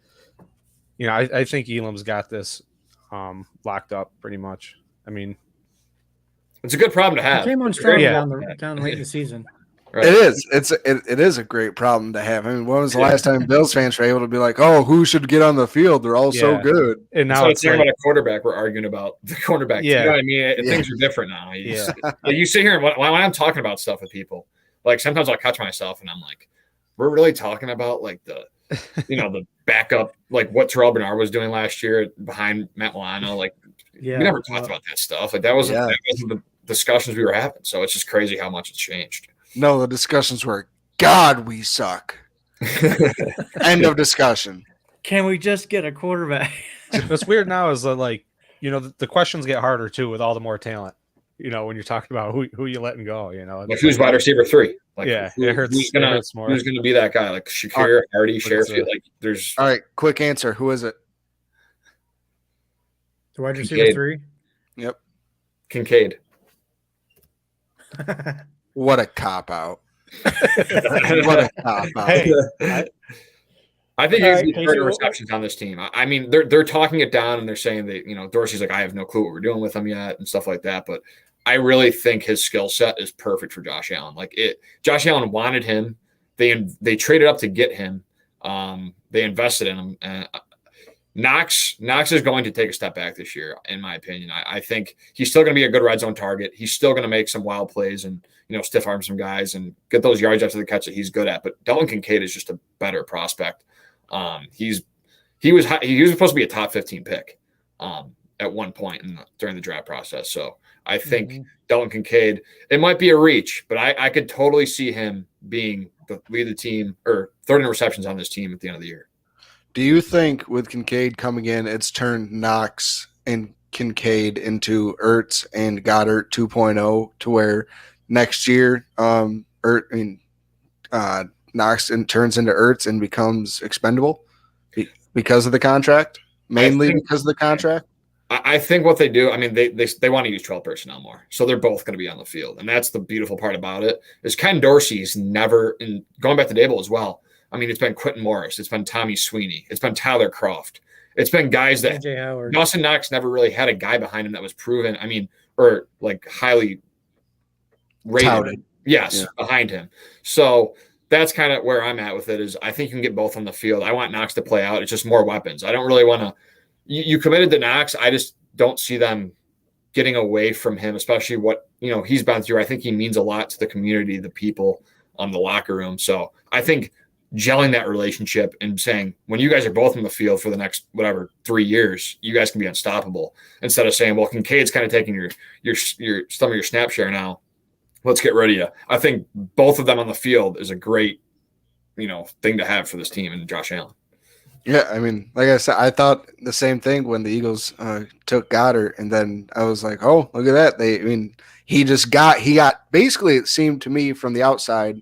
you know, I think Elam's got this locked up pretty much. I mean, It's a good problem to He have. came on strong Yeah. down late in the season. Right. It is. It is a great problem to have. I mean, when was the last time Bills fans were able to be like, "Oh, who should get on the field? They're all so Yeah. good." and now So it's it's talking like, about a quarterback. We're arguing about the cornerback. Yeah. You know what I mean? Yeah. Things are different now. Yeah. You sit here and when I'm talking about stuff with people, like sometimes I'll catch myself and I'm like, we're really talking about like the, you know, the backup, like what Terrell Bernard was doing last year behind Matt Milano. Like Yeah, we never talked about that stuff. Like that wasn't the discussions we were having. So it's just crazy how much it's changed. No, the discussions were, God, we suck. End of discussion. Can we just get a quarterback? what's weird now is that, like, you know, the questions get harder too with all the more talent. You know, when you're talking about who you letting go, you know, Like who's wide receiver 3? Like yeah, it hurts more. Who's gonna be that guy? Like Shakir, Hardy, Sheriff. Like there's All right, quick answer. Who is it? The wide receiver Kincaid. 3. Yep. Kincaid. What a cop out. What a cop out. Hey, I think All he's right, getting Casey, receptions on this team. I mean, they're talking it down and they're saying that, you know, Dorsey's like, I have no clue what we're doing with him yet and stuff like that. But I really think his skill set is perfect for Josh Allen. Josh Allen wanted him. They traded up to get him. They invested in him. And Knox is going to take a step back this year, in my opinion. I think he's still going to be a good red zone target. He's still going to make some wild plays and, you know, stiff arm some guys and get those yards after the catch that he's good at. But Dalton Kincaid is just a better prospect. He was supposed to be a top 15 pick at one point during the draft process. So I think Dalton Kincaid, it might be a reach, but I could totally see him being lead the team or third in receptions on this team at the end of the year. Do you think with Kincaid coming in, it's turned Knox and Kincaid into Ertz and Goddard 2.0 to where next year Knox turns into Ertz and becomes expendable because of the contract? Mainly because of the contract? I think what they do, I mean, they want to use 12 personnel more. So they're both going to be on the field. And that's the beautiful part about it is Ken Dorsey's never, and going back to Dable as well, I mean, it's been Quentin Morris. It's been Tommy Sweeney. It's been Tyler Croft. It's been guys that Dawson Knox never really had a guy behind him that was proven. I mean, or like highly rated. Touted. Yes, behind him. So that's kind of where I'm at with it is I think you can get both on the field. I want Knox to play out. It's just more weapons. I don't really want to – you committed to Knox. I just don't see them getting away from him, especially what, you know, he's been through. I think he means a lot to the community, the people on the locker room. So I think – gelling that relationship and saying, when you guys are both in the field for the next, 3 years, you guys can be unstoppable instead of saying, well, Kincaid's kind of taking your some of your snap share now. Let's get rid of you. I think both of them on the field is a great, you know, thing to have for this team and Josh Allen. Yeah. I mean, like I said, I thought the same thing when the Eagles took Goddard. And then I was like, oh, look at that. He got basically, it seemed to me from the outside,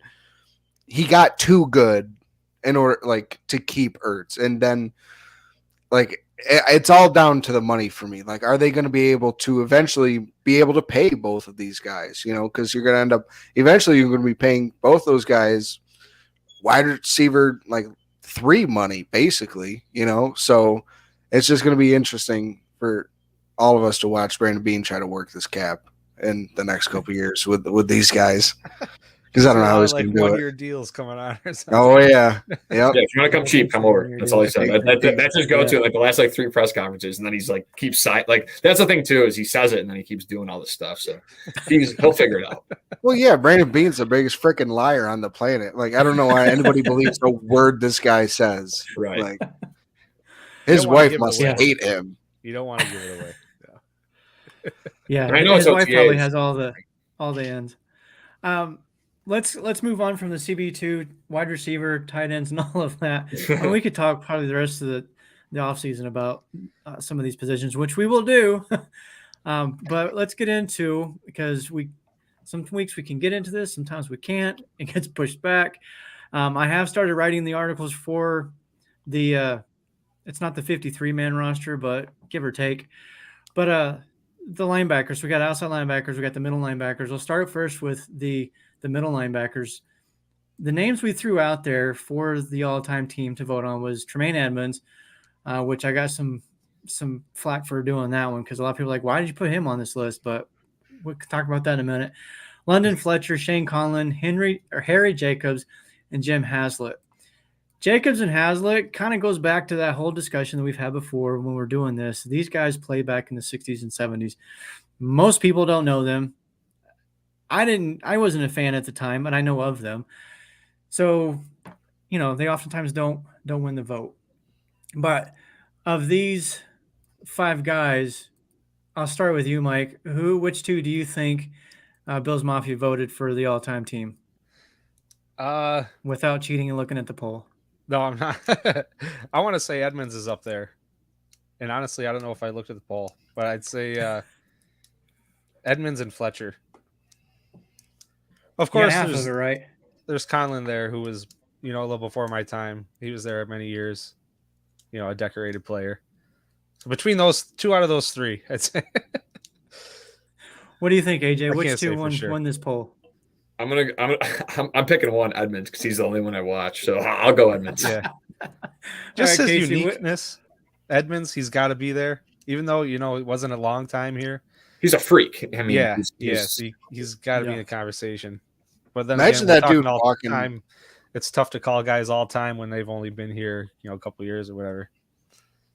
he got too good in order to keep Ertz. And then it's all down to the money for me. Like, are they going to be able to eventually be able to pay both of these guys? You know, because you're going to end up eventually you're going to be paying both those guys wide receiver 3 money, basically, you know. So it's just going to be interesting for all of us to watch Brandon Beane try to work this cap in the next couple of years with these guys. Because I don't know how he's going to do it. 1 year deals coming on or something. Oh, yeah. Yep. Yeah, if you want to come cheap, come over. That's all he said. That's his go-to, the last 3 press conferences, and then he's keeps that's the thing too, is he says it and then he keeps doing all this stuff. So he'll figure it out. Well, yeah, Brandon Beane's the biggest freaking liar on the planet. I don't know why anybody believes a word this guy says. Right. His wife must hate him. You don't want to give it away. Yeah, I know his wife OTAs. probably has all the ends. Let's move on from the CB2 wide receiver, tight ends, and all of that. And we could talk probably the rest of the offseason about some of these positions, which we will do. But let's get into, because some weeks we can get into this, sometimes we can't. It gets pushed back. I have started writing the articles for the it's not the 53-man roster, but give or take. But the linebackers, we got outside linebackers, we got the middle linebackers. We'll start first with the middle linebackers. The names we threw out there for the all-time team to vote on was Tremaine Edmonds, which I got some flack for doing that one because a lot of people are like, why did you put him on this list? But we'll talk about that in a minute. London Fletcher, Shane Conlon, Harry Jacobs, and Jim Haslett. Jacobs and Haslett kind of goes back to that whole discussion that we've had before when we're doing this. These guys played back in the 60s and 70s. Most people don't know them. I wasn't a fan at the time, but I know of them. So, they oftentimes don't win the vote. But of these 5 guys, I'll start with you, Mike. Which 2 do you think Bills Mafia voted for the all-time team? Without cheating and looking at the poll. No, I'm not. I want to say Edmonds is up there. And honestly, I don't know if I looked at the poll, but I'd say Edmonds and Fletcher. Of course, half of it, right? There's Conlon there who was, a little before my time. He was there many years, a decorated player. So between those 2 out of those 3, I'd say. What do you think, AJ? Which 2 won this poll? I'm picking one, Edmonds, because he's the only one I watch. So I'll go Edmonds. Yeah. Just All right, his Casey, uniqueness. Edmonds, he's got to be there, even though it wasn't a long time here. He's a freak. I mean, he's got to be in the conversation. But then imagine again, that dude all walking. Time. It's tough to call guys all time when they've only been here, a couple of years or whatever.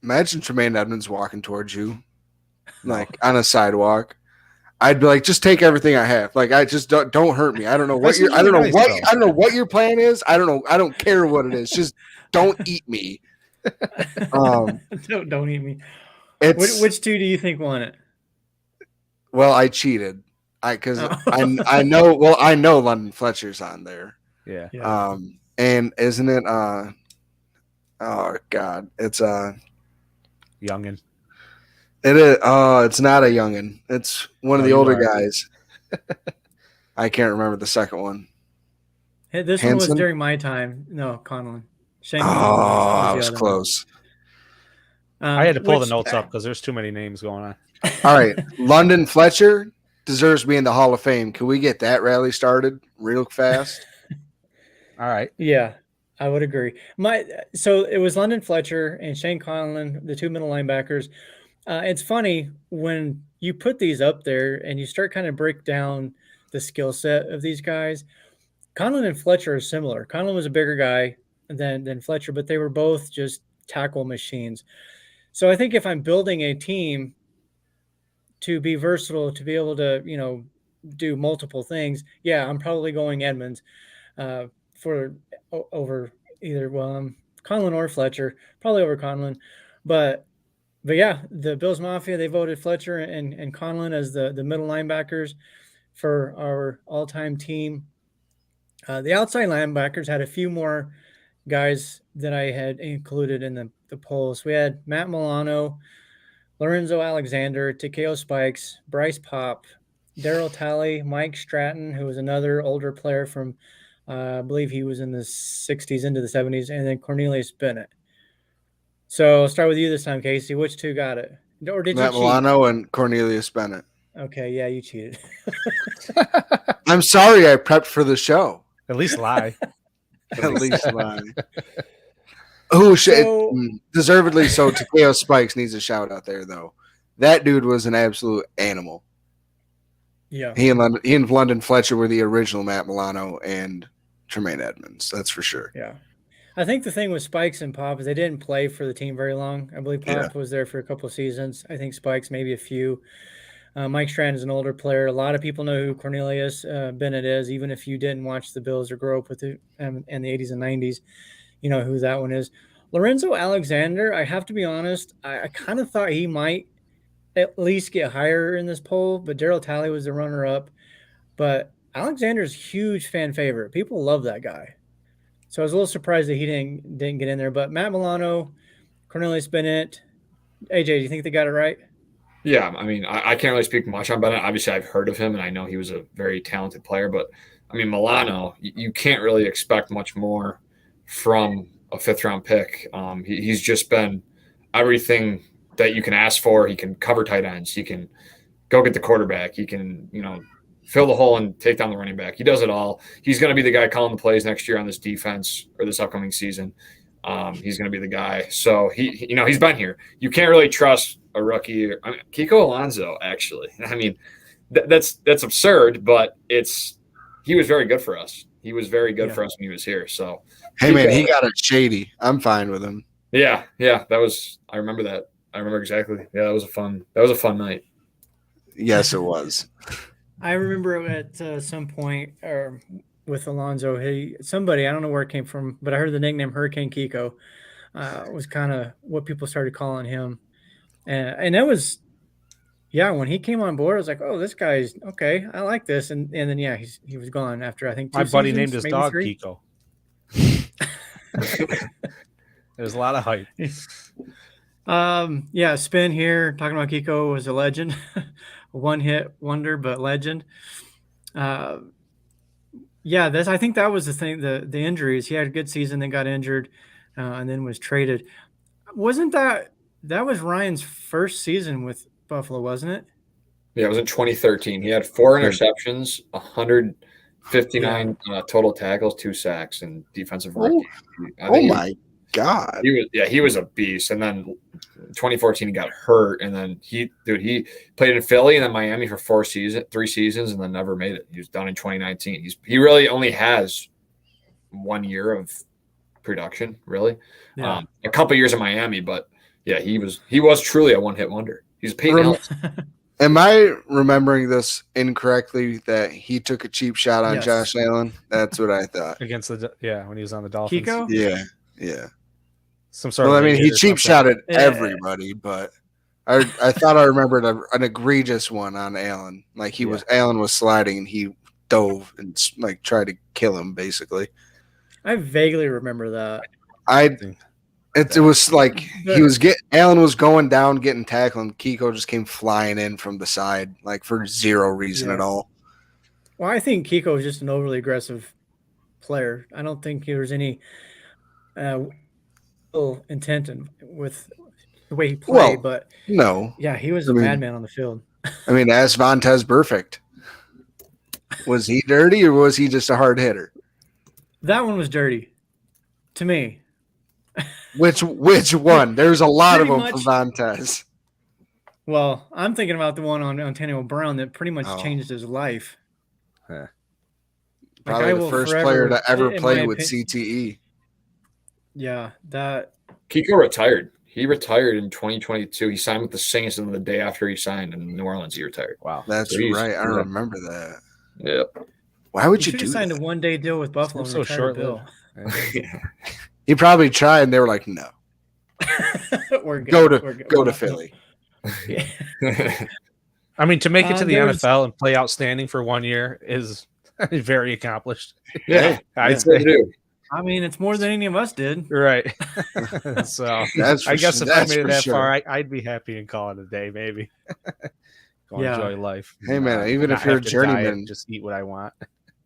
Imagine Tremaine Edmonds walking towards you, like on a sidewalk. I'd be like, just take everything I have. Like, I just don't hurt me. I don't know what I don't know what your plan is. I don't know. I don't care what it is. Just don't eat me. Don't eat me. Which 2 do you think won it? Well, I cheated. I know. Well, I know London Fletcher's on there. Yeah. And isn't it? Oh God, it's Youngin. It is. It's not a youngin. It's one of the older guys. I can't remember the second one. Hey, this one was during my time. No, Conlon. Shane I was close. I had to pull the notes up because there's too many names going on. All right, London Fletcher deserves to be in the Hall of Fame. Can we get that rally started real fast? All right. Yeah, I would agree. So it was London Fletcher and Shane Conlon, the 2 middle linebackers. It's funny when you put these up there and you start kind of break down the skill set of these guys. Conlon and Fletcher are similar. Conlon was a bigger guy than Fletcher, but they were both just tackle machines. So I think if I'm building a team to be versatile, to be able to, do multiple things, I'm probably going Edmonds over either Conlon or Fletcher, probably over Conlon. But yeah, the Bills Mafia, they voted Fletcher and Conlon as the middle linebackers for our all-time team. The outside linebackers had a few more guys that I had included in the polls. We had Matt Milano, Lorenzo Alexander, Takeo Spikes, Bryce Pop, Daryl Talley, Mike Stratton, who was another older player from, I believe he was in the 60s into the 70s, and then Cornelius Bennett. So I'll start with you this time, Casey. Which 2 got it? Or did Matt you cheat? Milano and Cornelius Bennett. Okay, yeah, you cheated. I'm sorry I prepped for the show. At least lie. At least lie. Oh, deservedly so. Takeo Spikes needs a shout out there, though. That dude was an absolute animal. Yeah. He and London Fletcher were the original Matt Milano and Tremaine Edmonds. That's for sure. Yeah. I think the thing with Spikes and Pop is they didn't play for the team very long. I believe Pop was there for a couple of seasons. I think Spikes maybe a few. Mike Strand is an older player. A lot of people know who Cornelius Bennett is, even if you didn't watch the Bills or grow up with it in the 80s and 90s. You know who that one is. Lorenzo Alexander, I have to be honest, I kind of thought he might at least get higher in this poll, but Daryl Talley was the runner-up. But Alexander's huge fan favorite. People love that guy. So I was a little surprised that he didn't get in there. But Matt Milano, Cornelius Bennett, AJ, do you think they got it right? Yeah, I mean, I can't really speak much on Bennett. Obviously, I've heard of him, and I know he was a very talented player. But, I mean, Milano, you can't really expect much more from a fifth-round pick. He's just been everything that you can ask for. He can cover tight ends. He can go get the quarterback. He can, fill the hole and take down the running back. He does it all. He's going to be the guy calling the plays next year on this defense or this upcoming season. He's going to be the guy. So he's been here. You can't really trust a rookie. Kiko Alonso, actually. I mean, that's absurd, but he was very good for us. He was very good for us when he was here. So, hey man, he got it shady. I'm fine with him. Yeah. I remember that. I remember exactly. Yeah, that was a fun night. Yes, it was. I remember at some point with Alonzo, somebody, I don't know where it came from, but I heard the nickname Hurricane Kiko was kind of what people started calling him. And that was, when he came on board, I was like, oh, this guy's okay. I like this. And then, he was gone after, I think, 2 My buddy seasons, named his maybe dog 3. Kiko. There's a lot of hype. Spin here talking about Kiko was a legend, one-hit wonder, but legend. I think that was the thing. The injuries. He had a good season, then got injured, and then was traded. Wasn't that was Ryan's first season with Buffalo? Wasn't it? Yeah, it was in 2013. He had 4 interceptions, 159 total tackles, 2 sacks, and defensive rookie. Oh my God. He was a beast. And then 2014 he got hurt, and then he played in Philly and then Miami for 3 seasons, and then never made it. He was done in 2019. He really only has 1 year of production, really. Yeah. A couple years in Miami, but he was truly a one-hit wonder. He's Peyton Ellis. Am I remembering this incorrectly that he took a cheap shot on Yes. Josh Allen? That's what I thought. Against when he was on the Dolphins. Kiko? Yeah. Some sort Well, of I mean, he cheap shotted Yeah. everybody, but I thought I remembered an egregious one on Allen. Like Allen was sliding and he dove and tried to kill him, basically. I vaguely remember that. It was like Allen was going down, getting tackled, and Kiko just came flying in from the side, for zero reason at all. Well, I think Kiko is just an overly aggressive player. I don't think there was any intent with the way he played, but no. Yeah, he was a madman on the field. I mean, ask Vontez Perfect. Was he dirty or was he just a hard hitter? That one was dirty to me. Which one? There's a lot of them Pretty for much. Vontez. Well, I'm thinking about the one on Antonio Brown that pretty much changed his life. Probably the first player to ever play with CTE. Yeah, that Kiko retired. He retired in 2022. He signed with the Saints, and the day after he signed in New Orleans, he retired. Wow, that's right. I remember that. Yep. Why would you do that? Signed a one-day deal with Buffalo. So short Bill. He probably tried, and they were like, "No, we're good. Go to Philly." I mean, to make it to the there's- NFL and play outstanding for 1 year is very accomplished. Yeah, I'd they say. do. I mean, it's more than any of us did. Right. So That's I guess if I made it that sure. far, I'd be happy and call it a day, maybe. Go enjoy life. Hey man, even Not if you're a have to diet, journeyman, just eat what I want.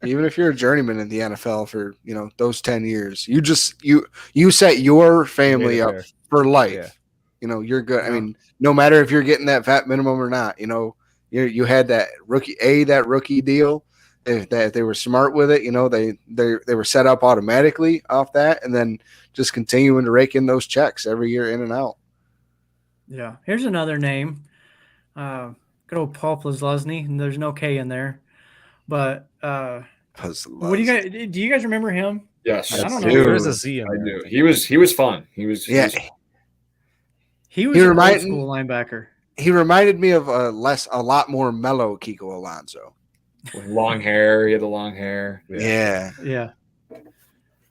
even if you're a journeyman in the NFL for those 10 years, you set your family up for life. Yeah. You're good. I mean, no matter if you're getting that vet minimum or not, you had that rookie deal. If they were smart with it, they were set up automatically off that, and then just continuing to rake in those checks every year in and out. Yeah. Here's another name. Good old Paul Plazlosny, and there's no K in there. But what do you guys remember him? Yes, I don't know. There's a Z in I there. do. He was fun. He was He was He an old reminded- school linebacker. He reminded me of a lot more mellow Kiko Alonso. with long hair. He had the long hair. Yeah.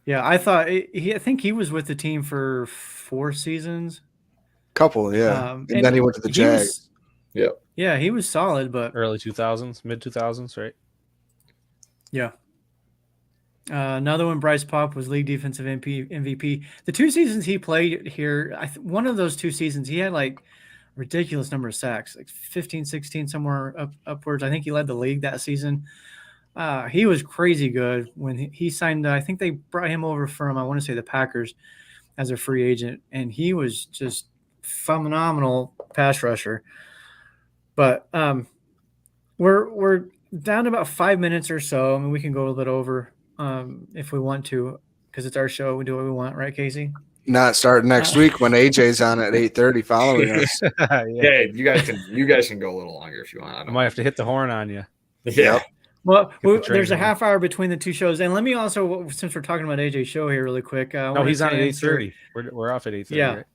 Yeah. I thought I think he was with the team for 4 seasons. Couple, yeah. And then he went to the Jags. Yep. Yeah, he was solid, but Early 2000s, mid 2000s, right? yeah. Another one, Bryce Pop, was league defensive MVP. The 2 seasons he played here, one of those 2 seasons, he had ridiculous number of sacks, 15, 16, somewhere upwards. I think he led the league that season. He was crazy good when he signed. I think they brought him over from, I want to say, the Packers as a free agent, and he was just phenomenal pass rusher. But we're down to about 5 minutes or so. I mean, we can go a little bit over if we want to, because it's our show. We do what we want, right, Casey? Not starting next week when AJ's on at 8:30 following us. Yeah, you guys can go a little longer if you want. I might have to hit the horn on you. Yeah. Well, the there's a train half hour between the two shows, and let me also, since we're talking about AJ's show here, really quick. No, he's on at 8:30. We're off at 8:30. Yeah. Right?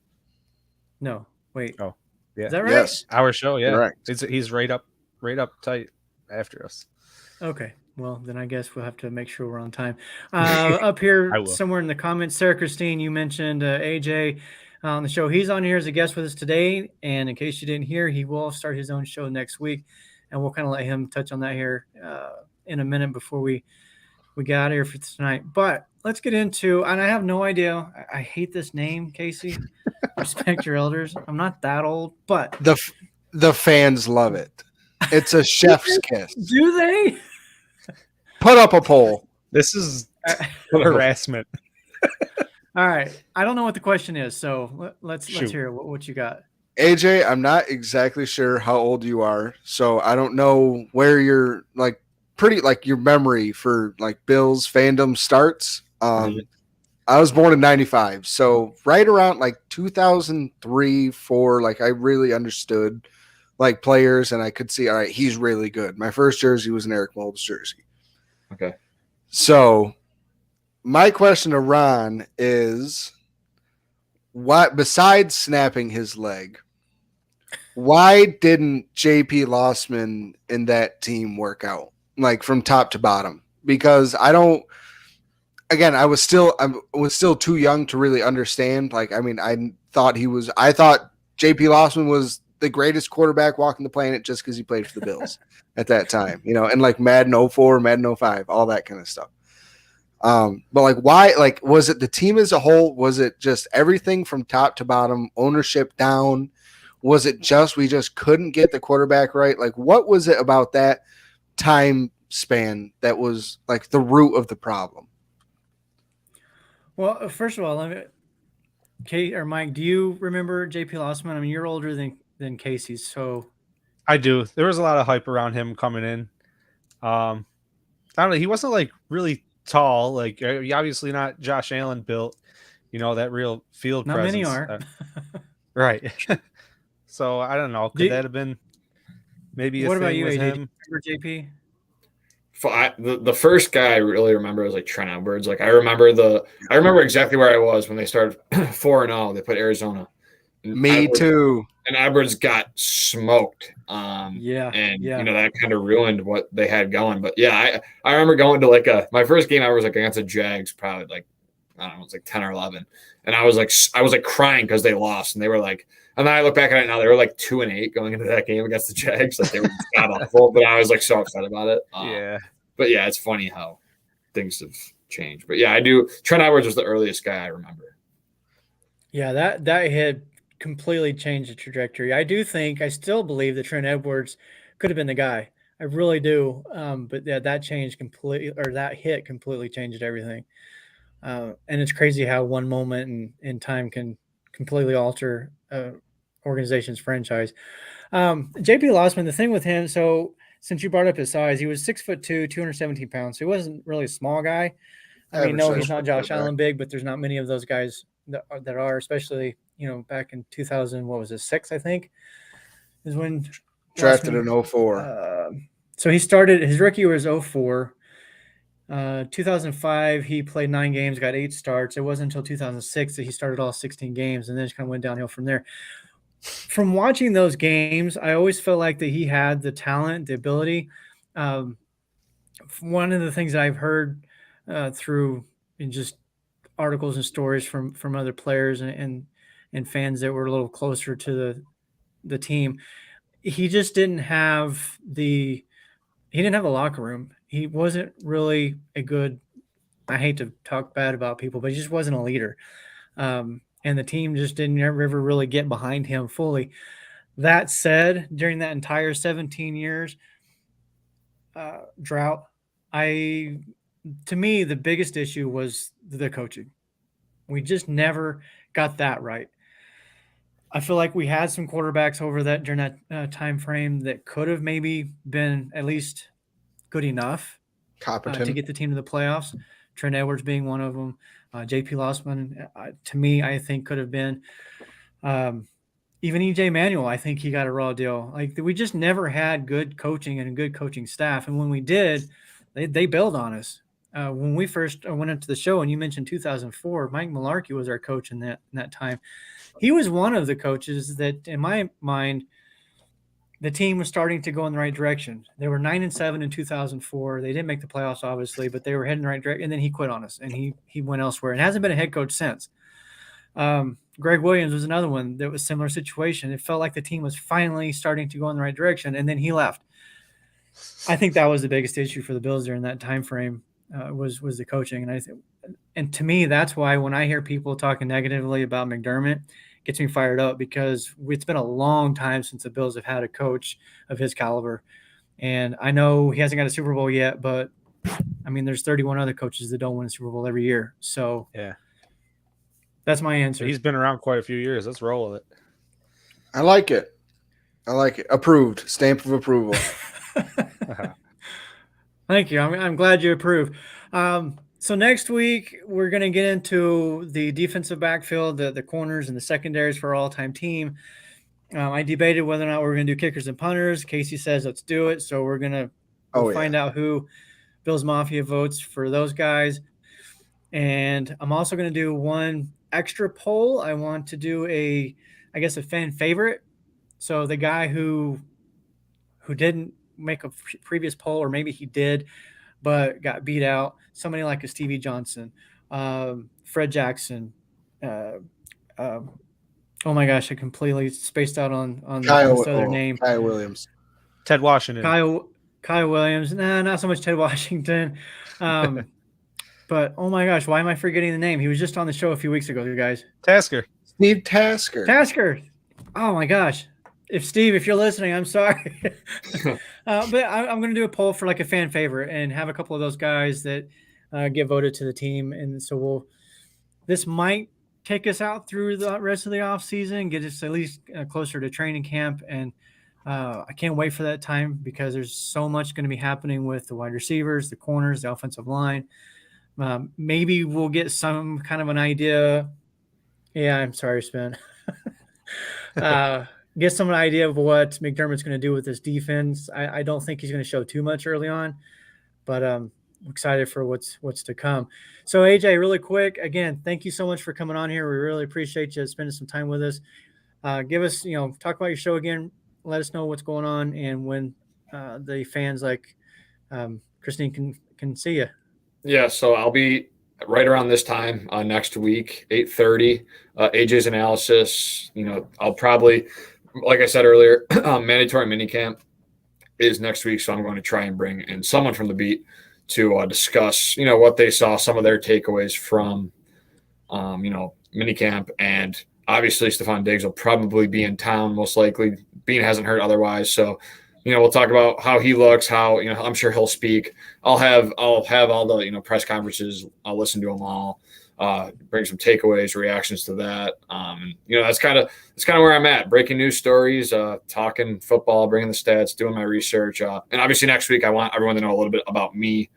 No, wait. Oh, yeah. Is that right? Yes. Our show, yeah. Correct. He's right up tight after us. Okay. Well, then I guess we'll have to make sure we're on time. Up here somewhere in the comments, Sarah Christine, you mentioned AJ on the show. He's on here as a guest with us today. And in case you didn't hear, he will start his own show next week. And we'll kind of let him touch on that here in a minute before we get out of here for tonight. But let's get into, and I have no idea. I hate this name, Casey. Respect your elders. I'm not that old, but The fans love it. It's a chef's kiss. Do they? Put up a poll. This is harassment. All right. I don't know what the question is, so let's hear what you got. AJ, I'm not exactly sure how old you are, so I don't know where your your memory for like Bills fandom starts. I was born in 95, so right around like 2003, 4, like I really understood like players and I could see, all right, he's really good. My first jersey was an Eric Moulds jersey. Okay. So my question to Ron is, what, besides snapping his leg, why didn't JP Lossman in that team work out, like from top to bottom? Because I was still too young to really understand. Like, I mean, I thought JP Lossman was the greatest quarterback walking the planet just because he played for the Bills at that time, and like Madden 04, Madden 05, all that kind of stuff. But like, why, like, was it the team as a whole? Was it just everything from top to bottom, ownership down? Was it just, we just couldn't get the quarterback right? Like, what was it about that time span that was like the root of the problem? Well, first of all, Kate or Mike, do you remember JP Lossman? I mean, you're older than Casey, so. I do. There was a lot of hype around him coming in. I don't know. He wasn't like really tall. Like, obviously not Josh Allen built, that real field not presence. Many are. Right. So I don't know. Could that have been maybe a what thing about you, with AJ? him? Remember JP? The first guy I really remember was like Trent Edwards. Like I remember exactly where I was when they started 4-0. They put Arizona. Me too. And Edwards got smoked. And that kind of ruined what they had going. But yeah, I remember going to my first game I was like against the Jags, probably like, I don't know, it was like 10 or 11. And I was like crying because they lost. And they were like, and then I look back at it now, they were like 2-8 going into that game against the Jags. Like they were god awful, but I was like so upset about it. Yeah. But yeah, it's funny how things have changed. But yeah, I do. Trent Edwards was the earliest guy I remember. Yeah, that hit completely changed the trajectory. I still believe that Trent Edwards could have been the guy. I really do. But yeah, that hit completely changed everything. And it's crazy how one moment in time can completely alter organization's franchise. JP Lossman, the thing with him, so since you brought up his size, he was 6'2", 217 pounds. So he wasn't really a small guy. I mean, no, he's not Josh Allen big, but there's not many of those guys that are, especially, back in 2000, what was it, 6, I think, is when drafted in 04. So he started, his rookie year was 04. 2005, he played 9 games, got 8 starts. It wasn't until 2006 that he started all 16 games, and then it kind of went downhill from there. From watching those games, I always felt like that he had the talent, the ability. One of the things that I've heard through in just articles and stories from other players and fans that were a little closer to the team, he just didn't have the locker room. He wasn't really a good, I hate to talk bad about people, but he just wasn't a leader. And the team just didn't ever really get behind him fully. That said, during that entire 17 years drought, to me, the biggest issue was the coaching. We just never got that right. I feel like we had some quarterbacks over that during that time frame that could have maybe been at least good enough to Competent. get the team to the playoffs. Trent Edwards being one of them. J.P. Lossman, to me, I think could have been. Even EJ Manuel, I think he got a raw deal. Like, we just never had good coaching and a good coaching staff. And when we did, they bailed on us. When we first went into the show, and you mentioned 2004, Mike Mularkey was our coach in that time. He was one of the coaches that, in my mind, the team was starting to go in the right direction. They were 9-7 in 2004. They didn't make the playoffs, obviously, but they were heading the right direction. And then he quit on us, and he went elsewhere and hasn't been a head coach since. Greg Williams was another one that was similar situation. It felt like the team was finally starting to go in the right direction, and then he left. I think that was the biggest issue for the Bills during that time frame, was the coaching. And to me, that's why when I hear people talking negatively about McDermott, it gets me fired up, because it's been a long time since the Bills have had a coach of his caliber. And I know he hasn't got a Super Bowl yet, but I mean, there's 31 other coaches that don't win a Super Bowl every year. So Yeah. That's my answer. He's been around quite a few years. Let's roll with it. I like it. Approved. Stamp of approval. Thank you. I'm glad you approve. So next week, we're going to get into the defensive backfield, the corners and the secondaries for our all-time team. I debated whether or not we're going to do kickers and punters. Casey says, let's do it. So we're going to find out who Bills Mafia votes for those guys. And I'm also going to do one extra poll. I want to do a fan favorite. So the guy who didn't make a previous poll, or maybe he did, but got beat out. Somebody like a Stevie Johnson, Fred Jackson. Oh my gosh, I completely spaced out on the other name. Kyle Williams. Ted Washington. Kyle Williams. Nah, not so much Ted Washington. But oh my gosh, why am I forgetting the name? He was just on the show a few weeks ago, you guys. Tasker. Steve Tasker. Tasker. Oh my gosh. If you're listening, I'm sorry. But I'm going to do a poll for like a fan favorite and have a couple of those guys that get voted to the team. And so this might take us out through the rest of the off season, get us at least closer to training camp. And I can't wait for that time, because there's so much going to be happening with the wide receivers, the corners, the offensive line. Maybe we'll get some kind of an idea. Yeah, I'm sorry, Spin. Get some idea of what McDermott's going to do with this defense. I don't think he's going to show too much early on, but I'm excited for what's to come. So AJ, really quick, again, thank you so much for coming on here. We really appreciate you spending some time with us. Give us, talk about your show again. Let us know what's going on and when the fans like Christine can see you. Yeah, so I'll be right around this time next week, 8:30. AJ's analysis. I'll probably, like I said earlier, mandatory minicamp is next week, so I'm going to try and bring in someone from the beat to discuss, what they saw, some of their takeaways from, minicamp. And obviously, Stephon Diggs will probably be in town, most likely. Bean hasn't heard otherwise, so. We'll talk about how he looks, how, I'm sure he'll speak. I'll have all the, press conferences. I'll listen to them all, bring some takeaways, reactions to that. That's kind of where I'm at. Breaking news stories, talking football, bringing the stats, doing my research. And obviously next week I want everyone to know a little bit about me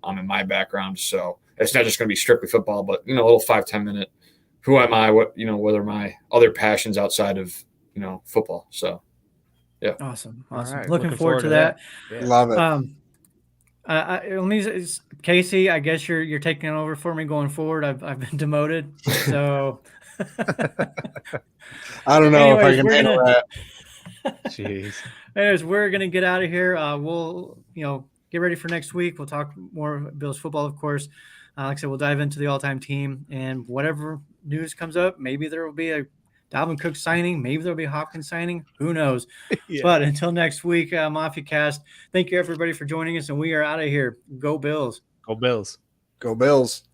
and my background. So it's not just going to be strictly football, but, a little 5-10 minute, who am I? What are my other passions outside of, football? So. Yeah. Awesome. Right. Looking forward to that. Yeah. Love it. Let me, Casey, I guess you're taking over for me going forward. I've been demoted, so I don't know if I can handle that. Jeez. Anyways, we're gonna get out of here. We'll get ready for next week. We'll talk more Bills football, of course. Like I said, we'll dive into the all-time team and whatever news comes up. Maybe there will be a Dalvin Cook signing. Maybe there'll be a Hopkins signing. Who knows? Yeah. But until next week, Mafia Cast, thank you, everybody, for joining us, and we are out of here. Go Bills. Go Bills. Go Bills.